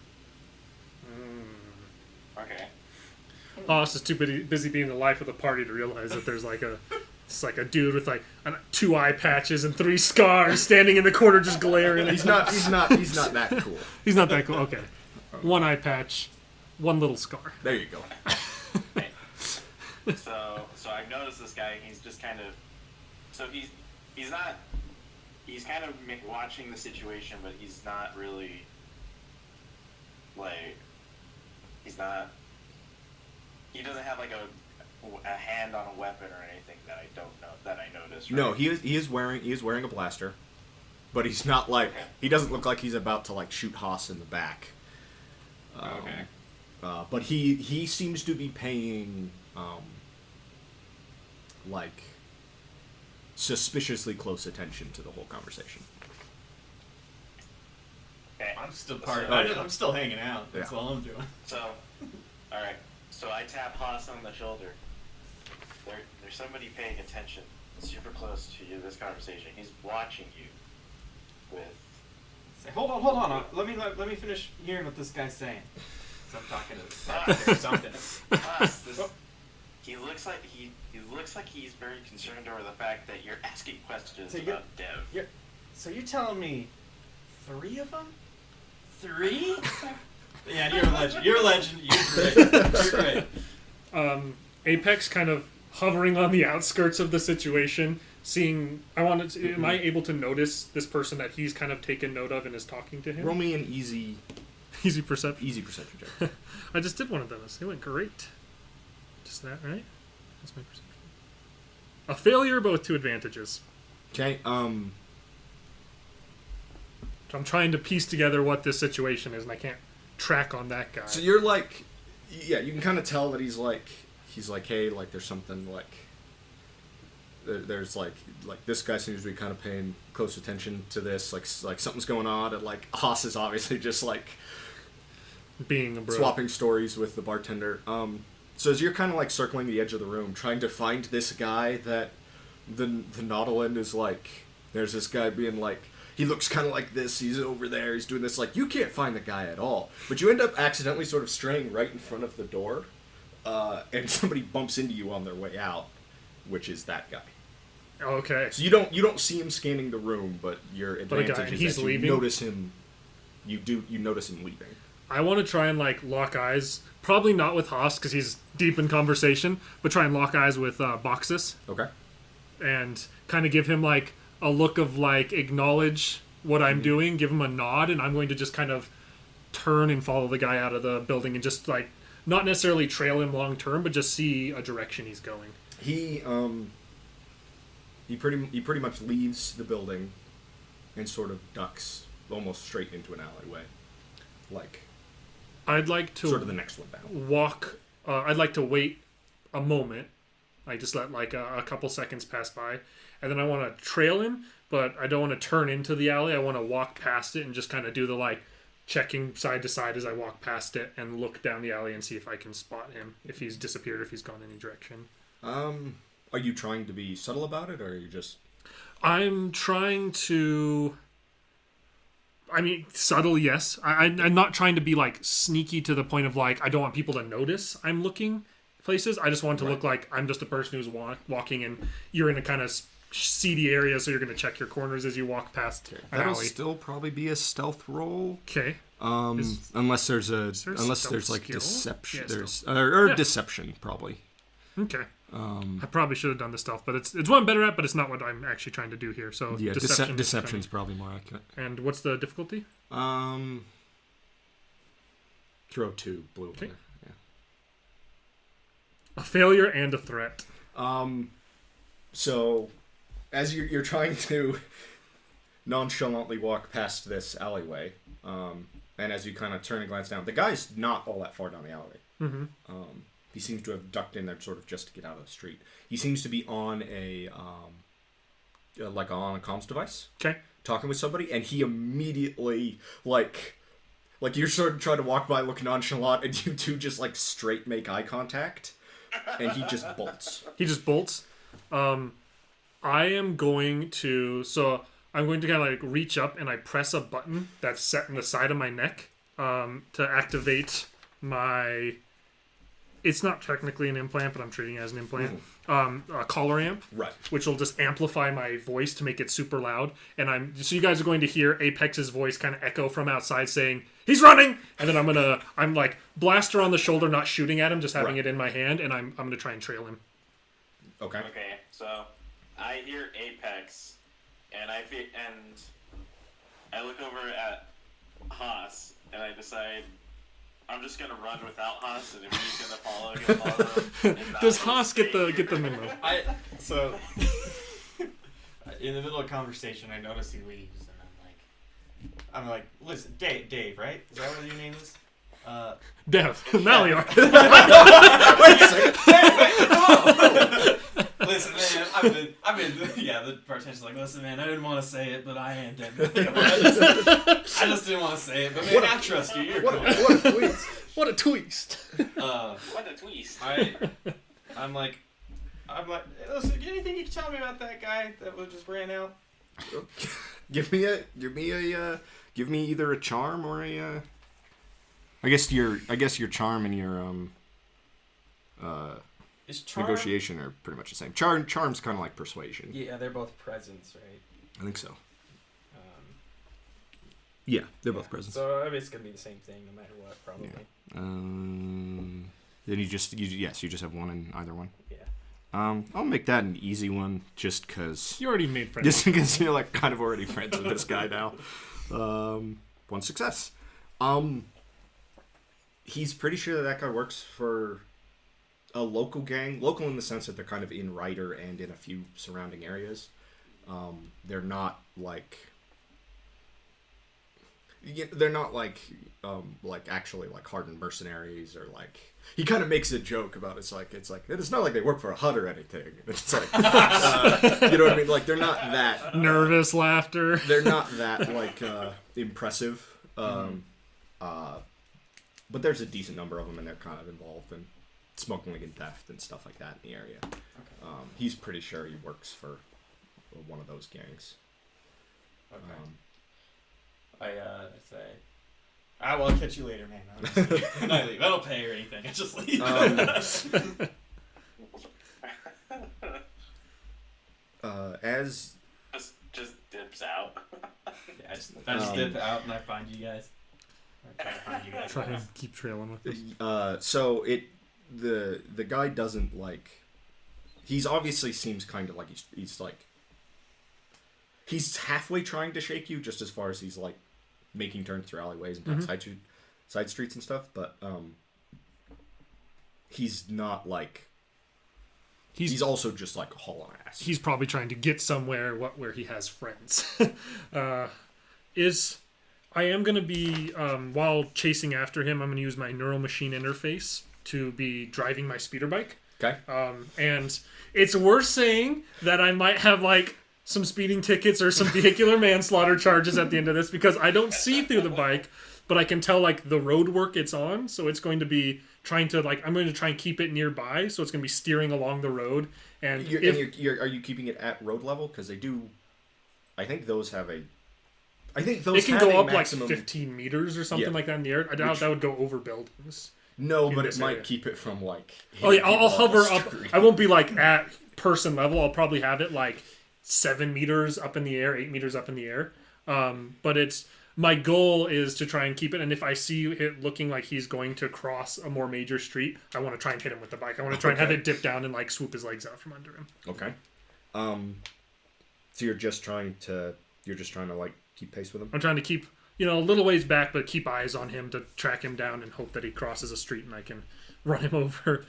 Okay. Haas is too busy being the life of the party to realize that there's like a dude with like 2 eye patches and 3 scars standing in the corner just glaring. He's not that cool. He's not that cool. Okay, 1 eye patch. 1 little scar. There you go. Okay. So I've noticed this guy. He's just kind of... So he's not... He's kind of watching the situation, but he's not really... Like... He's not... He doesn't have, like, a hand on a weapon or anything that I don't know... That I noticed, right? No, he is wearing a blaster. But he's not, like... Okay. He doesn't look like he's about to, like, shoot Haas in the back. Okay. But he seems to be paying, like, suspiciously close attention to the whole conversation. Okay. I'm still I'm still hanging out. That's Yeah. all I'm doing. So, alright. So I tap Haas on the shoulder. There's somebody paying attention super close to you, this conversation. He's watching you with... Say, hold on. Let me finish hearing what this guy's saying. So I'm talking to or something. Haas, he looks like he's very concerned over the fact that you're asking questions about Dev. So you're telling me 3 of them? 3? Yeah, you're a legend. You're a legend. You're great. Apex kind of hovering on the outskirts of the situation, seeing... Am I able to notice this person that he's kind of taken note of and is talking to him? Roll me an easy perception. Easy perception check. I just did one of those. It went great. Just that, right? That's my perception. A failure, but with 2 advantages. Okay, So I'm trying to piece together what this situation is, and I can't track on that guy. So you're like, yeah, you can kind of tell that he's like, hey, like there's something like, there's like this guy seems to be kind of paying close attention to this, like something's going on, and like Haas is obviously just like being a bro. Swapping stories with the bartender. So as you're kind of like circling the edge of the room, trying to find this guy that the Nautolan is like, there's this guy being like, he looks kind of like this, he's over there, he's doing this, like, you can't find the guy at all. But you end up accidentally sort of straying right in front of the door, and somebody bumps into you on their way out, which is that guy. Okay. So you don't see him scanning the room, but your advantage is he's that you leaving? notice him you notice him leaving. I want to try and like lock eyes. Probably not with Haas because he's deep in conversation, but try and lock eyes with Baxas Okay. and kind of give him like a look of like acknowledge what I'm doing, give him a nod, and I'm going to just kind of turn and follow the guy out of the building and just like not necessarily trail him long term, but just see a direction he's going. He pretty much leaves the building and sort of ducks almost straight into an alleyway, like I'd like to sort of the next one down. walk. I'd like to wait a moment. I just let like a couple seconds pass by, and then I want to trail him, but I don't want to turn into the alley. I want to walk past it and just kind of do the like checking side to side as I walk past it and look down the alley and see if I can spot him, if he's disappeared, if he's gone any direction. Are you trying to be subtle about it, or are you just... I'm trying to... I mean, subtle, yes. I'm not trying to be, like, sneaky to the point of, like, I don't want people to notice I'm looking places. I just want to look like I'm just a person who's walking, and you're in a kind of seedy area, so you're going to check your corners as you walk past an That'll alley. still probably be a stealth roll. Okay. Unless there's like skill? deception, Yeah, deception probably. Okay. I probably should have done the stealth, but it's what I'm better at, but it's not what I'm actually trying to do here. So Yeah, deception deception's probably more accurate. And what's the difficulty? Throw 2 blue. Okay. Yeah. A failure and a threat. So, as you're trying to nonchalantly walk past this alleyway, and as you kind of turn and glance down, the guy's not all that far down the alleyway. Mm-hmm. He seems to have ducked in there sort of just to get out of the street. He seems to be on a like on a comms device, Okay. talking with somebody, and he immediately like you're sort of trying to walk by looking nonchalant, and you two just like straight make eye contact, and he just bolts. He just bolts. I'm going to kind of like reach up and I press a button that's set in the side of my neck to activate my... It's not technically an implant, but I'm treating it as an implant. A collar amp, Right. which will just amplify my voice to make it super loud. And so you guys are going to hear Apex's voice kind of echo from outside saying, "He's running!" And then I'm like blaster on the shoulder, not shooting at him, just having it in my hand, and I'm gonna try and trail him. Okay. Okay, so I hear Apex, and I look over at Haas, and I decide I'm just gonna run without Haas, and if he's gonna follow him. Does Haas get the memo? So in the middle of conversation, I notice he leaves, and I'm like, listen, Dave, right? Is that what your name is? Dev. Malior. Wait a second. Listen, man, I've been, yeah, the bartender's like, listen, man, I didn't want to say it, but I am dead. I just didn't want to say it, but man, I trust you. You're cool. What a twist. What a twist. What a twist. I'm like, hey, listen, anything you can tell me about that guy that just ran out? Give me either a charm or a I guess your charm and your Is charm... negotiation are pretty much the same. Charm's kind of like persuasion. Yeah, they're both presence, right? I think so. Yeah, they're both presence. So I mean, it's gonna be the same thing no matter what, probably. Yeah. Then you just have one in either one. Yeah. I'll make that an easy one just because. You already made friends. Just because you're like kind of already friends with this guy now. One success. He's pretty sure that guy works for a local gang. Local in the sense that they're kind of in Ryder and in a few surrounding areas. They're not like... They're not like actually like hardened mercenaries or like... He kind of makes a joke about it's not like they work for a Hutt or anything. It's like, you know what I mean? Like they're not that... Nervous laughter. They're not that like impressive. But there's a decent number of them, and they're kind of involved in smuggling and theft and stuff like that in the area. Okay. He's pretty sure he works for one of those gangs. Okay. I say, well, I'll catch you later, man. And I leave. I don't pay or anything. I just leave. As just dips out. Yeah, I just dip out and I find you guys. I try to find you guys. Try and keep trailing with this. So the guy doesn't like. He's obviously seems kind of like he's like. He's halfway trying to shake you, just as far as he's like making turns through alleyways and down side streets and stuff. But he's not like. He's also just like hauling ass. He's probably trying to get somewhere where he has friends. I am going to be, while chasing after him, I'm going to use my neural machine interface to be driving my speeder bike. Okay. And it's worth saying that I might have like some speeding tickets or some vehicular manslaughter charges at the end of this, because I don't see through the bike, but I can tell like the road work it's on. So it's going to be trying to like, I'm going to try and keep it nearby. So it's going to be steering along the road. And are you keeping it at road level? Because they do, I think those have a, I think those it can have go a up maximum, like 15 meters or something like that in the air. I doubt that would go over buildings. No, but it might keep it from like. Oh yeah, I'll hover up. I won't be like at person level. I'll probably have it like 7 meters up in the air, 8 meters up in the air. But it's my goal is to try and keep it. And if I see it looking like he's going to cross a more major street, I want to try and hit him with the bike. I want to try and have it dip down and like swoop his legs out from under him. Okay. So you're just trying to like keep pace with him. I'm trying to keep a little ways back, but keep eyes on him to track him down and hope that he crosses a street and I can run him over.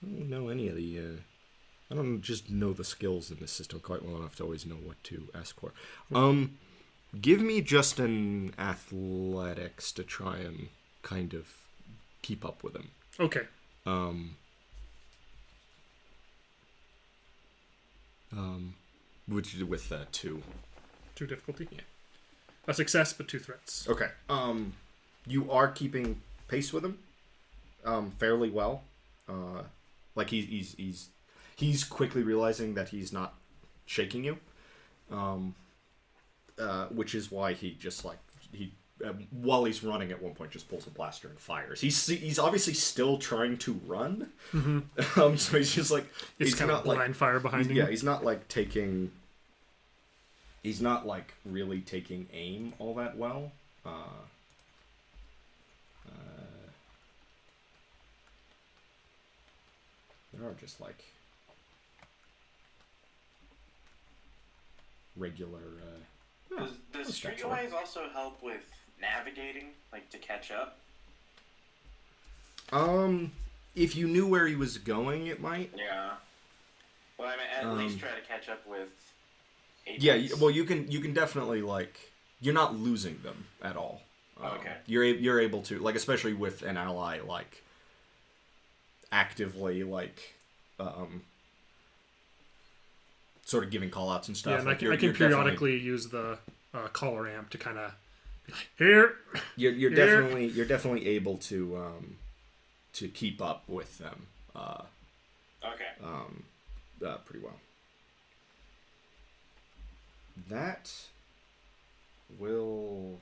I don't know any of the. I don't just know the skills in this system quite well enough to always know what to ask for. Give me just an athletics to try and kind of keep up with him. Okay. Which with 2. 2 difficulty. Yeah. A success, but 2 threats. Okay. You are keeping pace with him, fairly well. Like he's quickly realizing that he's not shaking you, which is why he just like while he's running at one point just pulls a blaster and fires. He's obviously still trying to run, so he's just like it's kind of blind fire behind him. Yeah, he's not like really taking aim all that well. There are just like regular. Does streetwise also help with navigating, like to catch up? If you knew where he was going, it might. Yeah. Well, I mean, at least try to catch up with. Agents. Yeah. Well, you can definitely like you're not losing them at all. Okay. You're able to like, especially with an ally like. Actively like sort of giving call outs and stuff. Yeah, and like I can periodically use the caller amp to kind of be like, here. You're definitely able to keep up with them. Okay. Pretty well. That will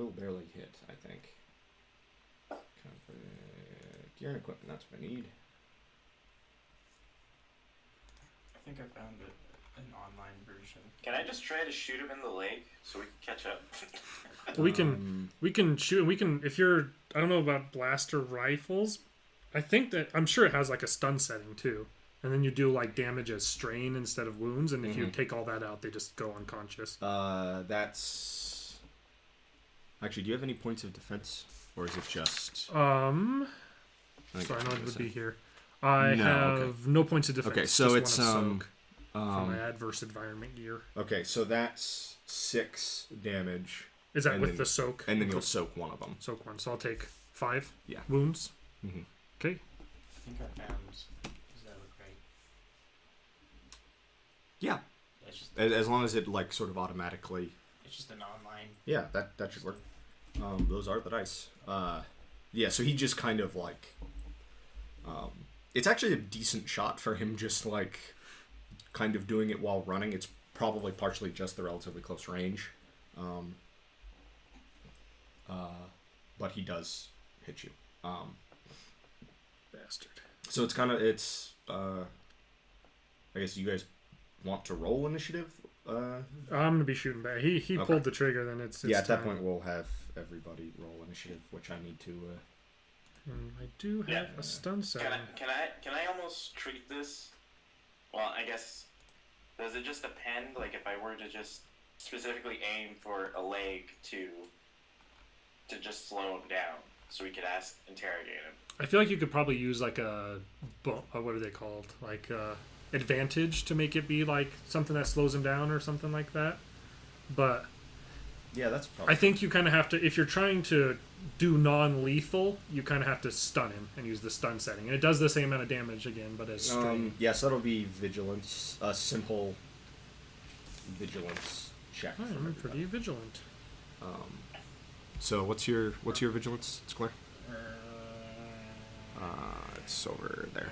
barely hit, I think. Gear and equipment, that's what I need. I think I found an online version. Can I just try to shoot him in the leg so we can catch up? We can shoot. We can if you're. I don't know about blaster rifles. I'm sure it has like a stun setting too, and then you do like damage as strain instead of wounds. And if you take all that out, they just go unconscious. That's actually. Do you have any points of defense? Or is it just... Sorry, I know it would be here. I have no points of defense. Okay, so it's from my adverse environment gear. Okay, so that's 6 damage. Is that with the soak? And then you'll soak one of them. Soak one, so I'll take 5 Yeah. wounds. Mm-hmm. Okay. I think I found... Does that look right? Yeah. It's just, as long as it like sort of automatically... It's just an online... Yeah, that should work. Those are the dice. Yeah, so he just kind of like... it's actually a decent shot for him just like kind of doing it while running. It's probably partially just the relatively close range. But he does hit you. Bastard. So it's I guess you guys want to roll initiative. I'm gonna be shooting back. He Okay. pulled the trigger. Then it's Yeah, at that time. point we'll have everybody roll initiative, which I need to. I do have a stun setting. Can I almost treat this? Well, I guess does it just depend? Like if I were to just specifically aim for a leg to just slow him down, so we could interrogate him. I feel like you could probably use like what are they called? Like advantage to make it be like something that slows him down or something like that. But Yeah, that's probably. I think you kind of have to, if you're trying to do non-lethal, you kind of have to stun him and use the stun setting. And it does the same amount of damage again, but as straight. Yes, that'll be vigilance. A simple vigilance check. I'm pretty vigilant. So what's your vigilance, Square? It's over there.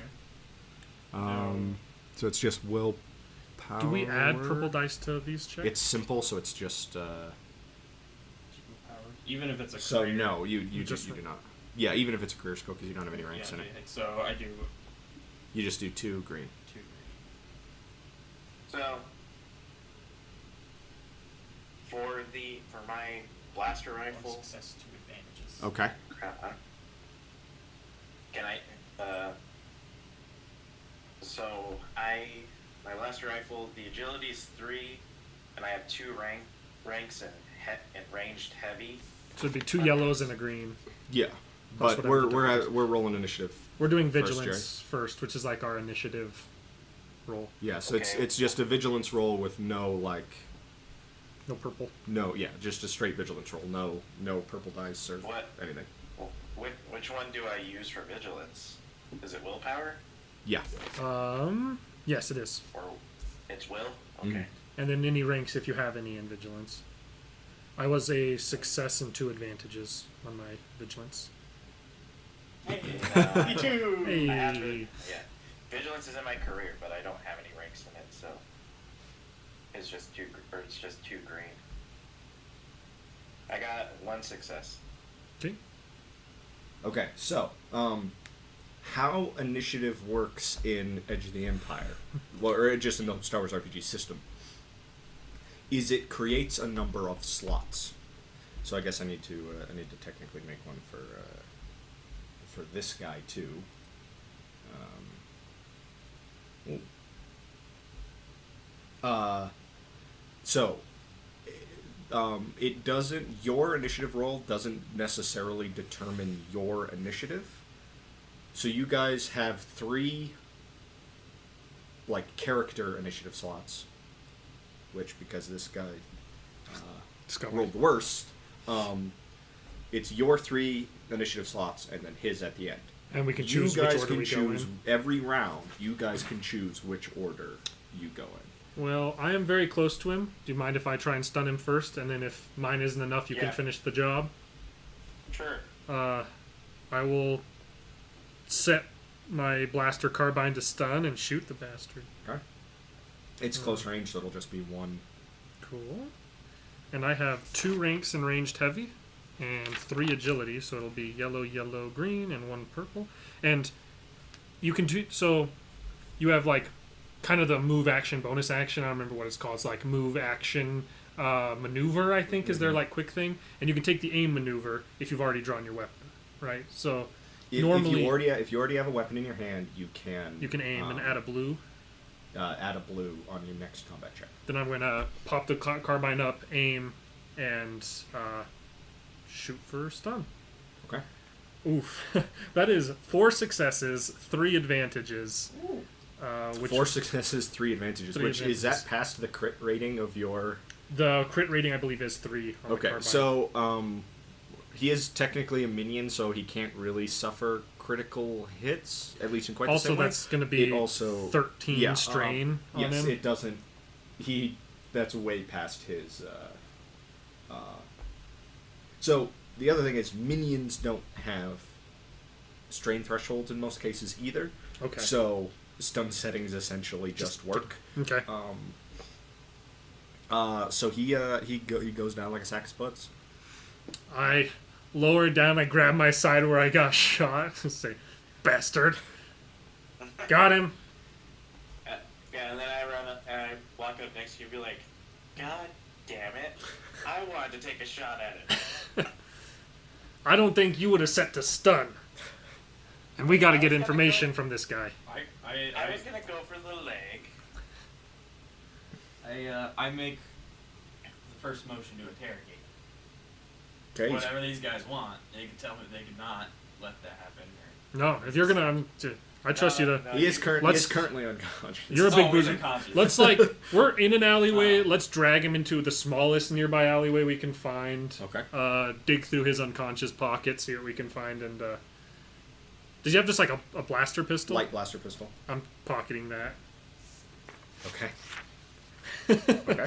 So it's just willpower. Do we add purple dice to these checks? It's simple, so it's just. Even if it's a So career. no, you do not. Yeah, even if it's a career skill, because you don't have any ranks in it. So I do You just do 2 green. 2 So for my blaster green. rifle, One success, 2 advantages. Okay. can I? So my blaster rifle, the agility is 3, and I have 2 ranks in ranged heavy. So it'd be 2 yellows and a green. Yeah, That's but what we're rolling initiative. We're doing First, vigilance first, which is like our initiative roll. Yeah, so Okay. it's just a vigilance roll with no No purple. just a straight vigilance roll. No purple dice or What? anything. Well, which one do I use for vigilance? Is it willpower Yeah. Yes, it is. or it's will? Okay. And then any ranks if you have any in vigilance. I was a success and 2 advantages on my vigilance. Me too! Hey. I have to, yeah. Vigilance is in my career, but I don't have any ranks in it, so it's just 2 green. I got 1 success. Okay. Okay, so how initiative works in Edge of the Empire, or just in the Star Wars RPG system, is it creates a number of slots. So I guess I need to technically make one for this guy too. So it doesn't. Your initiative roll doesn't necessarily determine your initiative. So you guys have 3 character initiative slots, which because this guy rolled the worst, it's your 3 initiative slots and then his at the end. And we can You choose which guys order can we go choose in. every round. You guys can choose which order you go in. Well, I am very close to him. Do you mind if I try and stun him first, and then if mine isn't enough, you can Yeah. finish the job? Sure. I will set my blaster carbine to stun and shoot the bastard. Okay. It's close range, so it'll just be 1. Cool. And I have 2 ranks in ranged heavy and 3 agility, so it'll be yellow, yellow, green, and 1 purple. And you can do so. You have kind of the move action, bonus action. I don't remember what it's called. It's like move action maneuver, I think, is their quick thing. And you can take the aim maneuver if you've already drawn your weapon, right? So normally if you already have a weapon in your hand, you can aim and add a blue. Add a blue on your next combat check. Then I'm gonna pop the carbine up, aim, and shoot for stun. Okay. Oof, that is 4 successes, 3 advantages. Which 4 successes, 3 advantages. 3 Which is that advantages. past the crit rating of your? The crit rating, I believe, is 3. On the Okay, carbine. so he is technically a minion, so he can't really suffer critical hits, at least in quite the also same way. that's going to be It also 13 strain on yes, him. it doesn't. That's way past his. So the other thing is minions don't have strain thresholds in most cases either. Okay. So stun settings essentially just work. Okay. So he goes down like a sack of spuds. I lower down. I grab my side where I got shot. Say, bastard. Got him. Yeah, and then I run up and I walk up next to you and be like, God damn it. I wanted to take a shot at it. I don't think you would have set to stun. And we got to get information from this guy. I was going to go for the leg. I make the first motion to interrogate. Okay. Whatever these guys want, they can tell me they could not let that happen. No, if you're going to... I trust you to... He is currently unconscious. You're a big Always boozer. unconscious. Let's, we're in an alleyway. Let's drag him into the smallest nearby alleyway we can find. Okay. Dig through his unconscious pocket, see what we can find, and... Does he have just, a blaster pistol? Light blaster pistol. I'm pocketing that. Okay. Okay.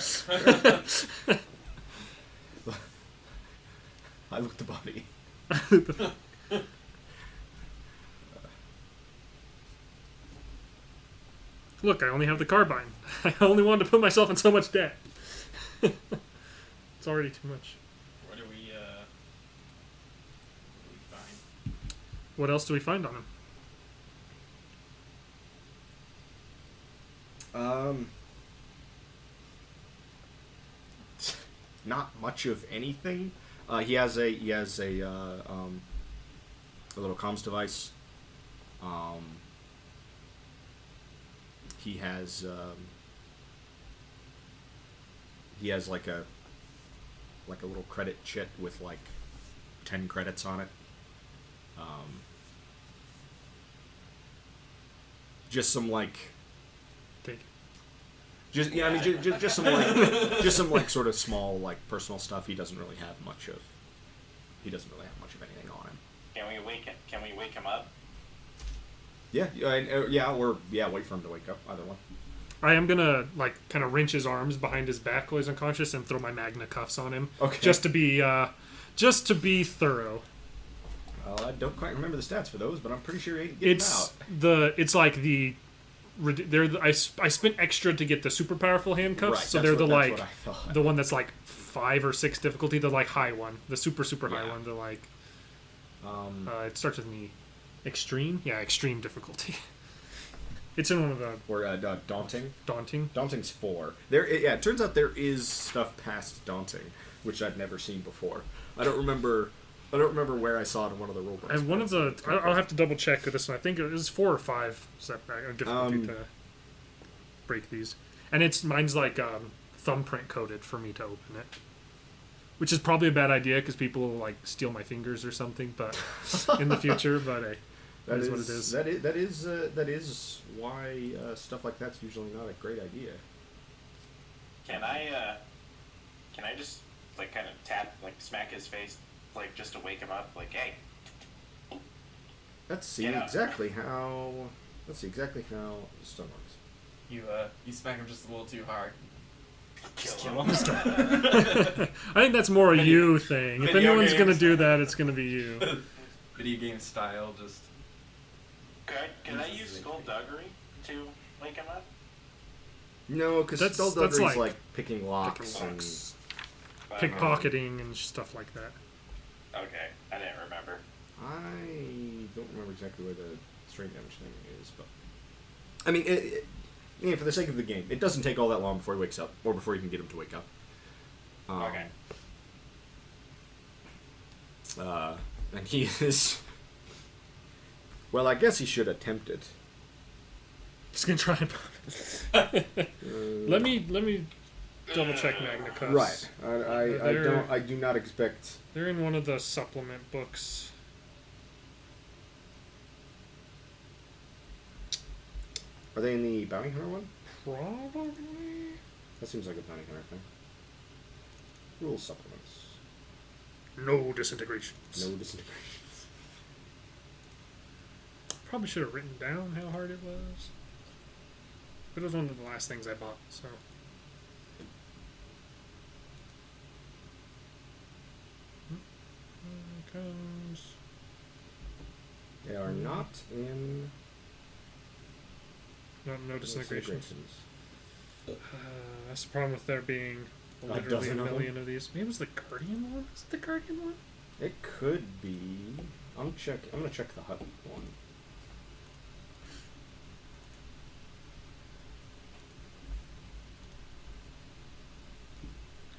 I look at the body. Look, I only have the carbine. I only wanted to put myself in so much debt. It's already too much. What do we find? What else do we find on him? Not much of anything. He has a little comms device. He has like a little credit chit with 10 credits on it. Just some Take. just some sort of small small stuff. He doesn't really have much of anything on him. Can we wake him up? Yeah, wait for him to wake up. Either one. I am gonna kind of wrench his arms behind his back while he's unconscious and throw my Magna cuffs on him. Okay. Just to be thorough. Well, I don't quite remember the stats for those, but I'm pretty sure he ain't getting out. I spent extra to get the super powerful handcuffs, Right, so that's they're what I thought. the one that's 5 or 6 difficulty, the high one, the super high Yeah. one, it starts with an E. Extreme? Yeah, extreme difficulty. It's in one of the Or daunting. daunting. Daunting's 4. It turns out there is stuff past daunting, which I'd never seen before. I don't remember where I saw it in one of the rule books. And one of the I'll have to double check with this one. I think it was 4 or 5 setback or difficulty to break these. And mine's thumbprint coded for me to open it. Which is probably a bad idea because people will steal my fingers or something, but in the future. But hey, that is what it is. That is why stuff like that's usually not a great idea. Can I just kind of tap smack his face just to wake him up hey? Let's see exactly how stun works. You smack him just a little too hard. Kill him. I think that's more a you thing. If Video anyone's going to games. do that, it's going to be you. Video game style, just... Can I use skullduggery to wake him up? No, because That's skullduggery's picking locks. Pickpocketing and stuff like that. Okay, I didn't remember. I don't remember exactly where the strain damage thing is, but I mean, for the sake of the game, it doesn't take all that long before he wakes up, or before you can get him to wake up. Okay. And he is. Well, I guess he should attempt it. He's going to try and pop it. Let me double check Magna Cuffs. Right. I do not expect. They're in one of the supplement books. Are they in the bounty hunter one? Probably. That seems like a bounty hunter thing. Rule supplements. No disintegrations. No disintegrations. Probably should have written down how hard it was. But it was one of the last things I bought, so. Here comes. They are not in. No disintegrations. That's the problem with there being literally a dozen of million of these. Maybe it was the Guardian one? Is it the Guardian one? It could be. I'm gonna check the Hutt one.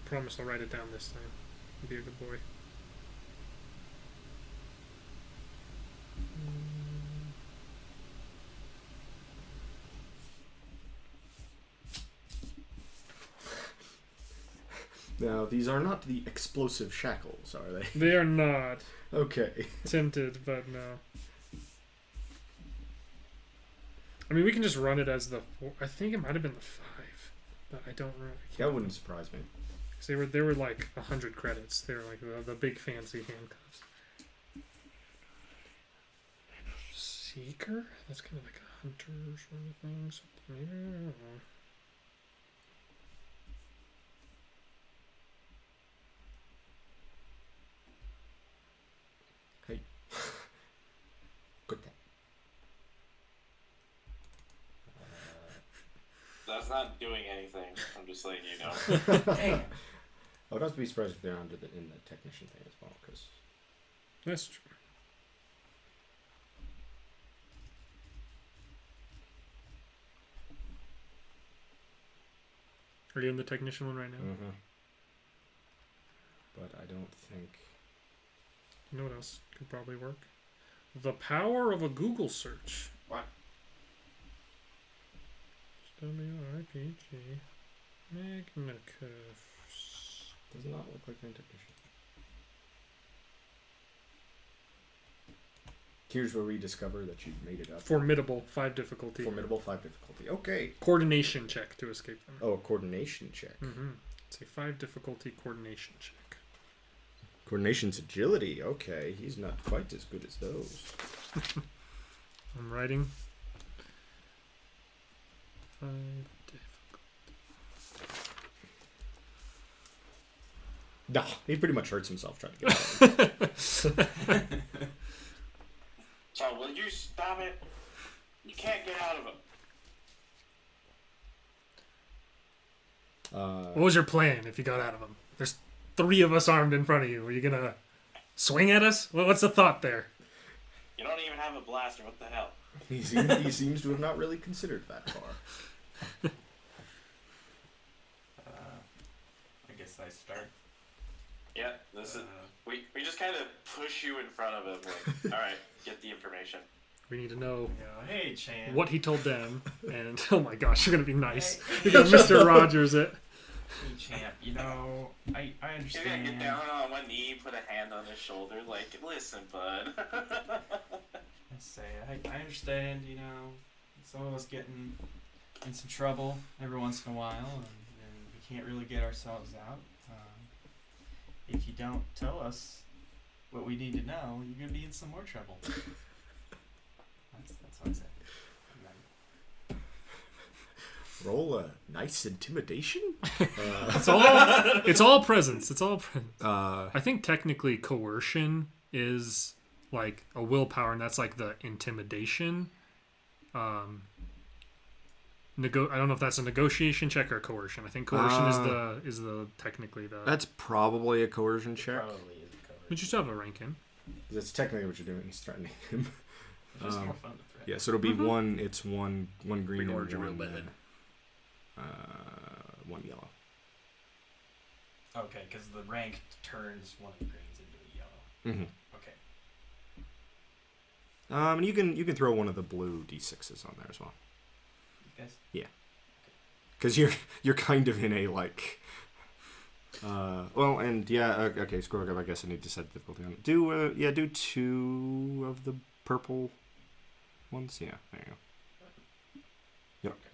Promise I'll write it down this time. Be a good boy. Now, these are not the explosive shackles, are they? They are not. Okay. Tempted, but no. I mean, we can just run it as the 4. I think it might have been the 5, but I don't remember. That wouldn't surprise me. Because they were like 100 credits. They were like the big fancy handcuffs. Seeker? That's kind of like a hunter sort of thing. Something. Maybe, I don't know. Hey. Good thing. That's not doing anything. I'm just letting you know. Damn. I would also be surprised if they're in the technician thing as well, because... That's true. Are you in the technician one right now? Mm-hmm. But I don't think... You know what else could probably work? The power of a Google search. What? W-R-I-P-G. Magnificus. Does not look like a technician. Here's where we discover that you made it up. Formidable, 5 difficulty. Formidable, 5 difficulty. Okay. Coordination check to escape them. Oh, a coordination check. Mm-hmm. It's a 5 difficulty coordination check. Coordination's agility. Okay, he's not quite as good as those. I'm writing. 5 difficulty. No, he pretty much hurts himself trying to get out of it. So will you stop it? You can't get out of them. What was your plan if you got out of them? There's 3 of us armed in front of you. Are you gonna swing at us? What's the thought there? You don't even have a blaster. What the hell? He seems to have not really considered that far. I guess I start. Yeah, this is. We just kind of push you in front of him. Like, all right, get the information. We need to know Hey, Chan. what he told them, and oh my gosh, you're gonna be nice. You're gonna Mr. Rogers it. Hey, champ. You know, I He's gonna understand. get down on one knee, put a hand on his shoulder, like, listen, bud. I say, I understand. You know, some of us getting in some trouble every once in a while, and we can't really get ourselves out. If you don't tell us what we need to know, you're gonna be in some more trouble. That's what I say. Roll a nice intimidation. It's all presence. It's all presence. Uh, I think technically coercion is like a willpower, and that's like the intimidation. I don't know if that's a negotiation check or coercion. I think coercion is the technically the. that's probably a coercion check. Probably is covered. But you still have a rank in. That's technically what you're doing. He's threatening him. It's just more fun to threaten. Yeah, so it'll be one. It's one green Green, and orange, or one, real bad. one yellow. Okay, because the rank turns one of the greens into a yellow. Mm-hmm. Okay. And you can throw one of the blue d6s on there as well. You guys? Because you're kind of in a like. Okay, scroll up. I guess I need to set difficulty on it. Do 2 of the purple ones. Yeah, there you go. Yep. Okay.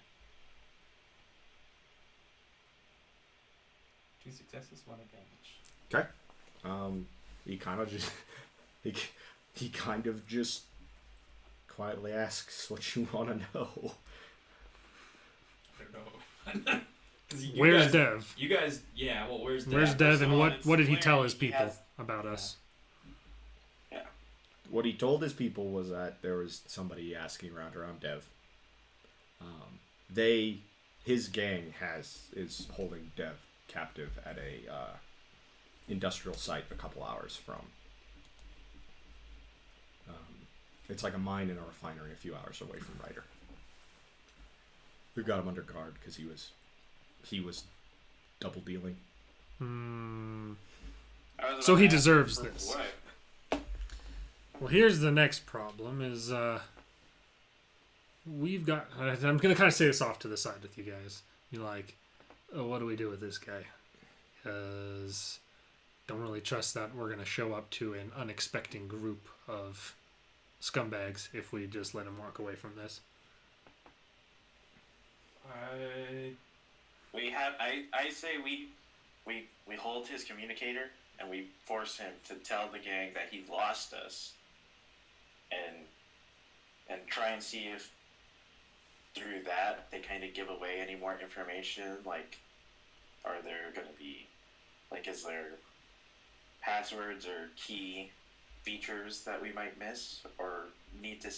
2 successes, 1 advantage. Okay. He kind of just he kind of just quietly asks what you want to know. I don't know. Where's Dev? You guys, yeah. Well, where's Dev? Where's Dev, First of and all, what it's did he clear tell his he people has- about us? Yeah. What he told his people was that there was somebody asking around Dev. His gang is holding Dev captive at a industrial site a couple hours from. It's like a mine and a refinery a few hours away from Ryder. We've got him under guard because he was double dealing. So he deserves this. Well, here's the next problem is we've got... I'm going to kind of say this off to the side with you guys. You're like, oh, what do we do with this guy? Because don't really trust that we're going to show up to an unexpected group of scumbags if we just let him walk away from this. I say we hold his communicator and we force him to tell the gang that he lost us, and try and see if through that they kind of give away any more information. Like, are there going to be, like, is there passwords or key features that we might miss or need to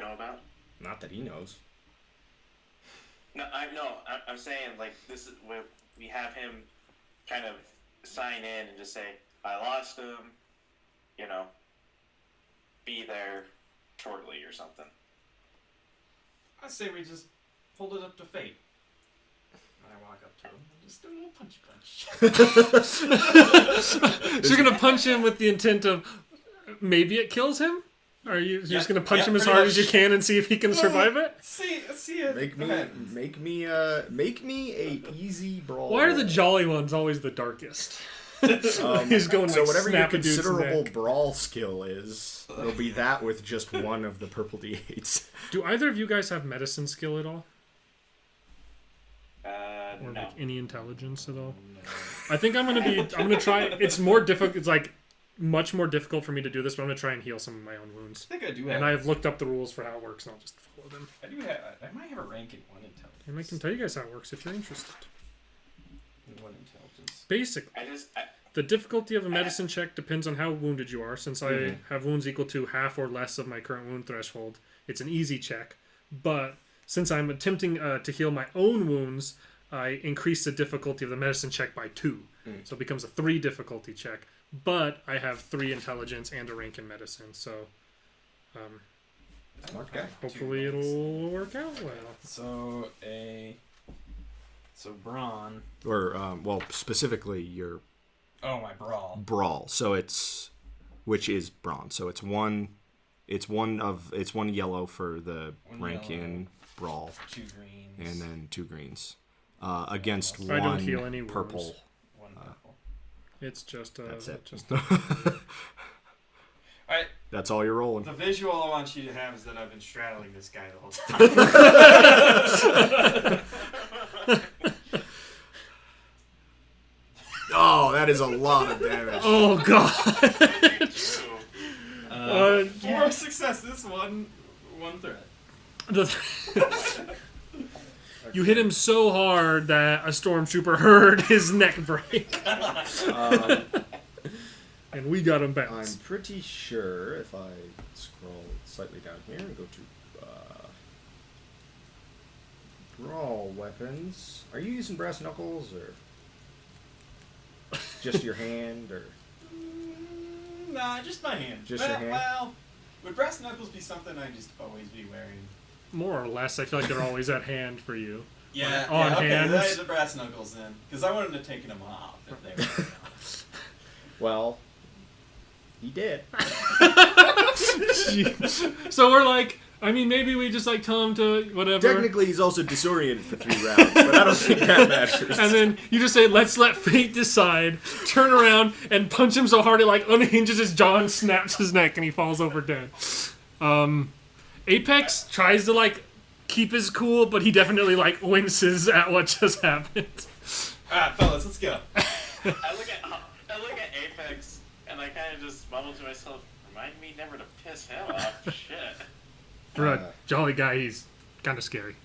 know about? Not that he knows. No, I'm saying, like, this is where we have him kind of sign in and just say, I lost him, be there shortly or something. I say we just hold it up to fate. And I walk up to him and just do a little punch. So you're going to punch him with the intent of maybe it kills him? Or are you just going to punch him as hard as you can and see if he can survive it? See it. Make me a easy brawl. Why are the jolly ones always the darkest? He's going so like whatever your snap a dude's considerable neck. brawl skill is, it'll be that with just one of the purple d8s. Do either of you guys have medicine skill at all? Or No. like any intelligence at all? No. I think I'm gonna try. It's more difficult. It's like much more difficult for me to do this, but I'm gonna try and heal some of my own wounds. I think I do have. And I have looked up the rules for how it works, and I'll just follow them. I do have. I might have a rank in 1 intelligence. And I can tell you guys how it works if you're interested. In 1 intelligence. Basically, the difficulty of a medicine check depends on how wounded you are. Since I have wounds equal to half or less of my current wound threshold, it's an easy check. But since I'm attempting to heal my own wounds, I increase the difficulty of the medicine check by 2. So it becomes a 3 difficulty check. But I have 3 intelligence and a rank in medicine, so Smart guy. hopefully it'll work out well. So brawn. Or well, specifically your Oh, my brawl. brawl. So which is bronze. So it's one yellow for the rank in brawl, 2 greens. and then 2 greens against I don't one heal any wounds. purple. 1 purple. It's just That's it. Alright, That's all you're rolling. the visual I want you to have is that I've been straddling this guy the whole time. Oh, that is a lot of damage. Oh god! 4 successes, one threat. You hit him so hard that a stormtrooper heard his neck break, and we got him I'm bounced. pretty sure if I scroll slightly down here and go to brawl weapons, are you using brass knuckles or just your hand or? Nah, just my hand. Just your hand? Well, would brass knuckles be something I'd just always be wearing? More or less, I feel like they're always at hand for you. Yeah, On okay, hands? I had the brass knuckles then. Because I wanted to take them off if they were Well, he did. So we're like, I mean, maybe we just like tell him to whatever. Technically, he's also disoriented for 3 rounds, but I don't think that matters. And then you just say, let's let fate decide. Turn around and punch him so hard it like unhinges his jaw and snaps his neck and he falls over dead. Apex tries to like keep his cool, but he definitely like winces at what just happened. Alright, fellas, let's go. I look at Apex and I kind of just mumble to myself, remind me never to piss him off. Shit. For a jolly guy, he's kind of scary.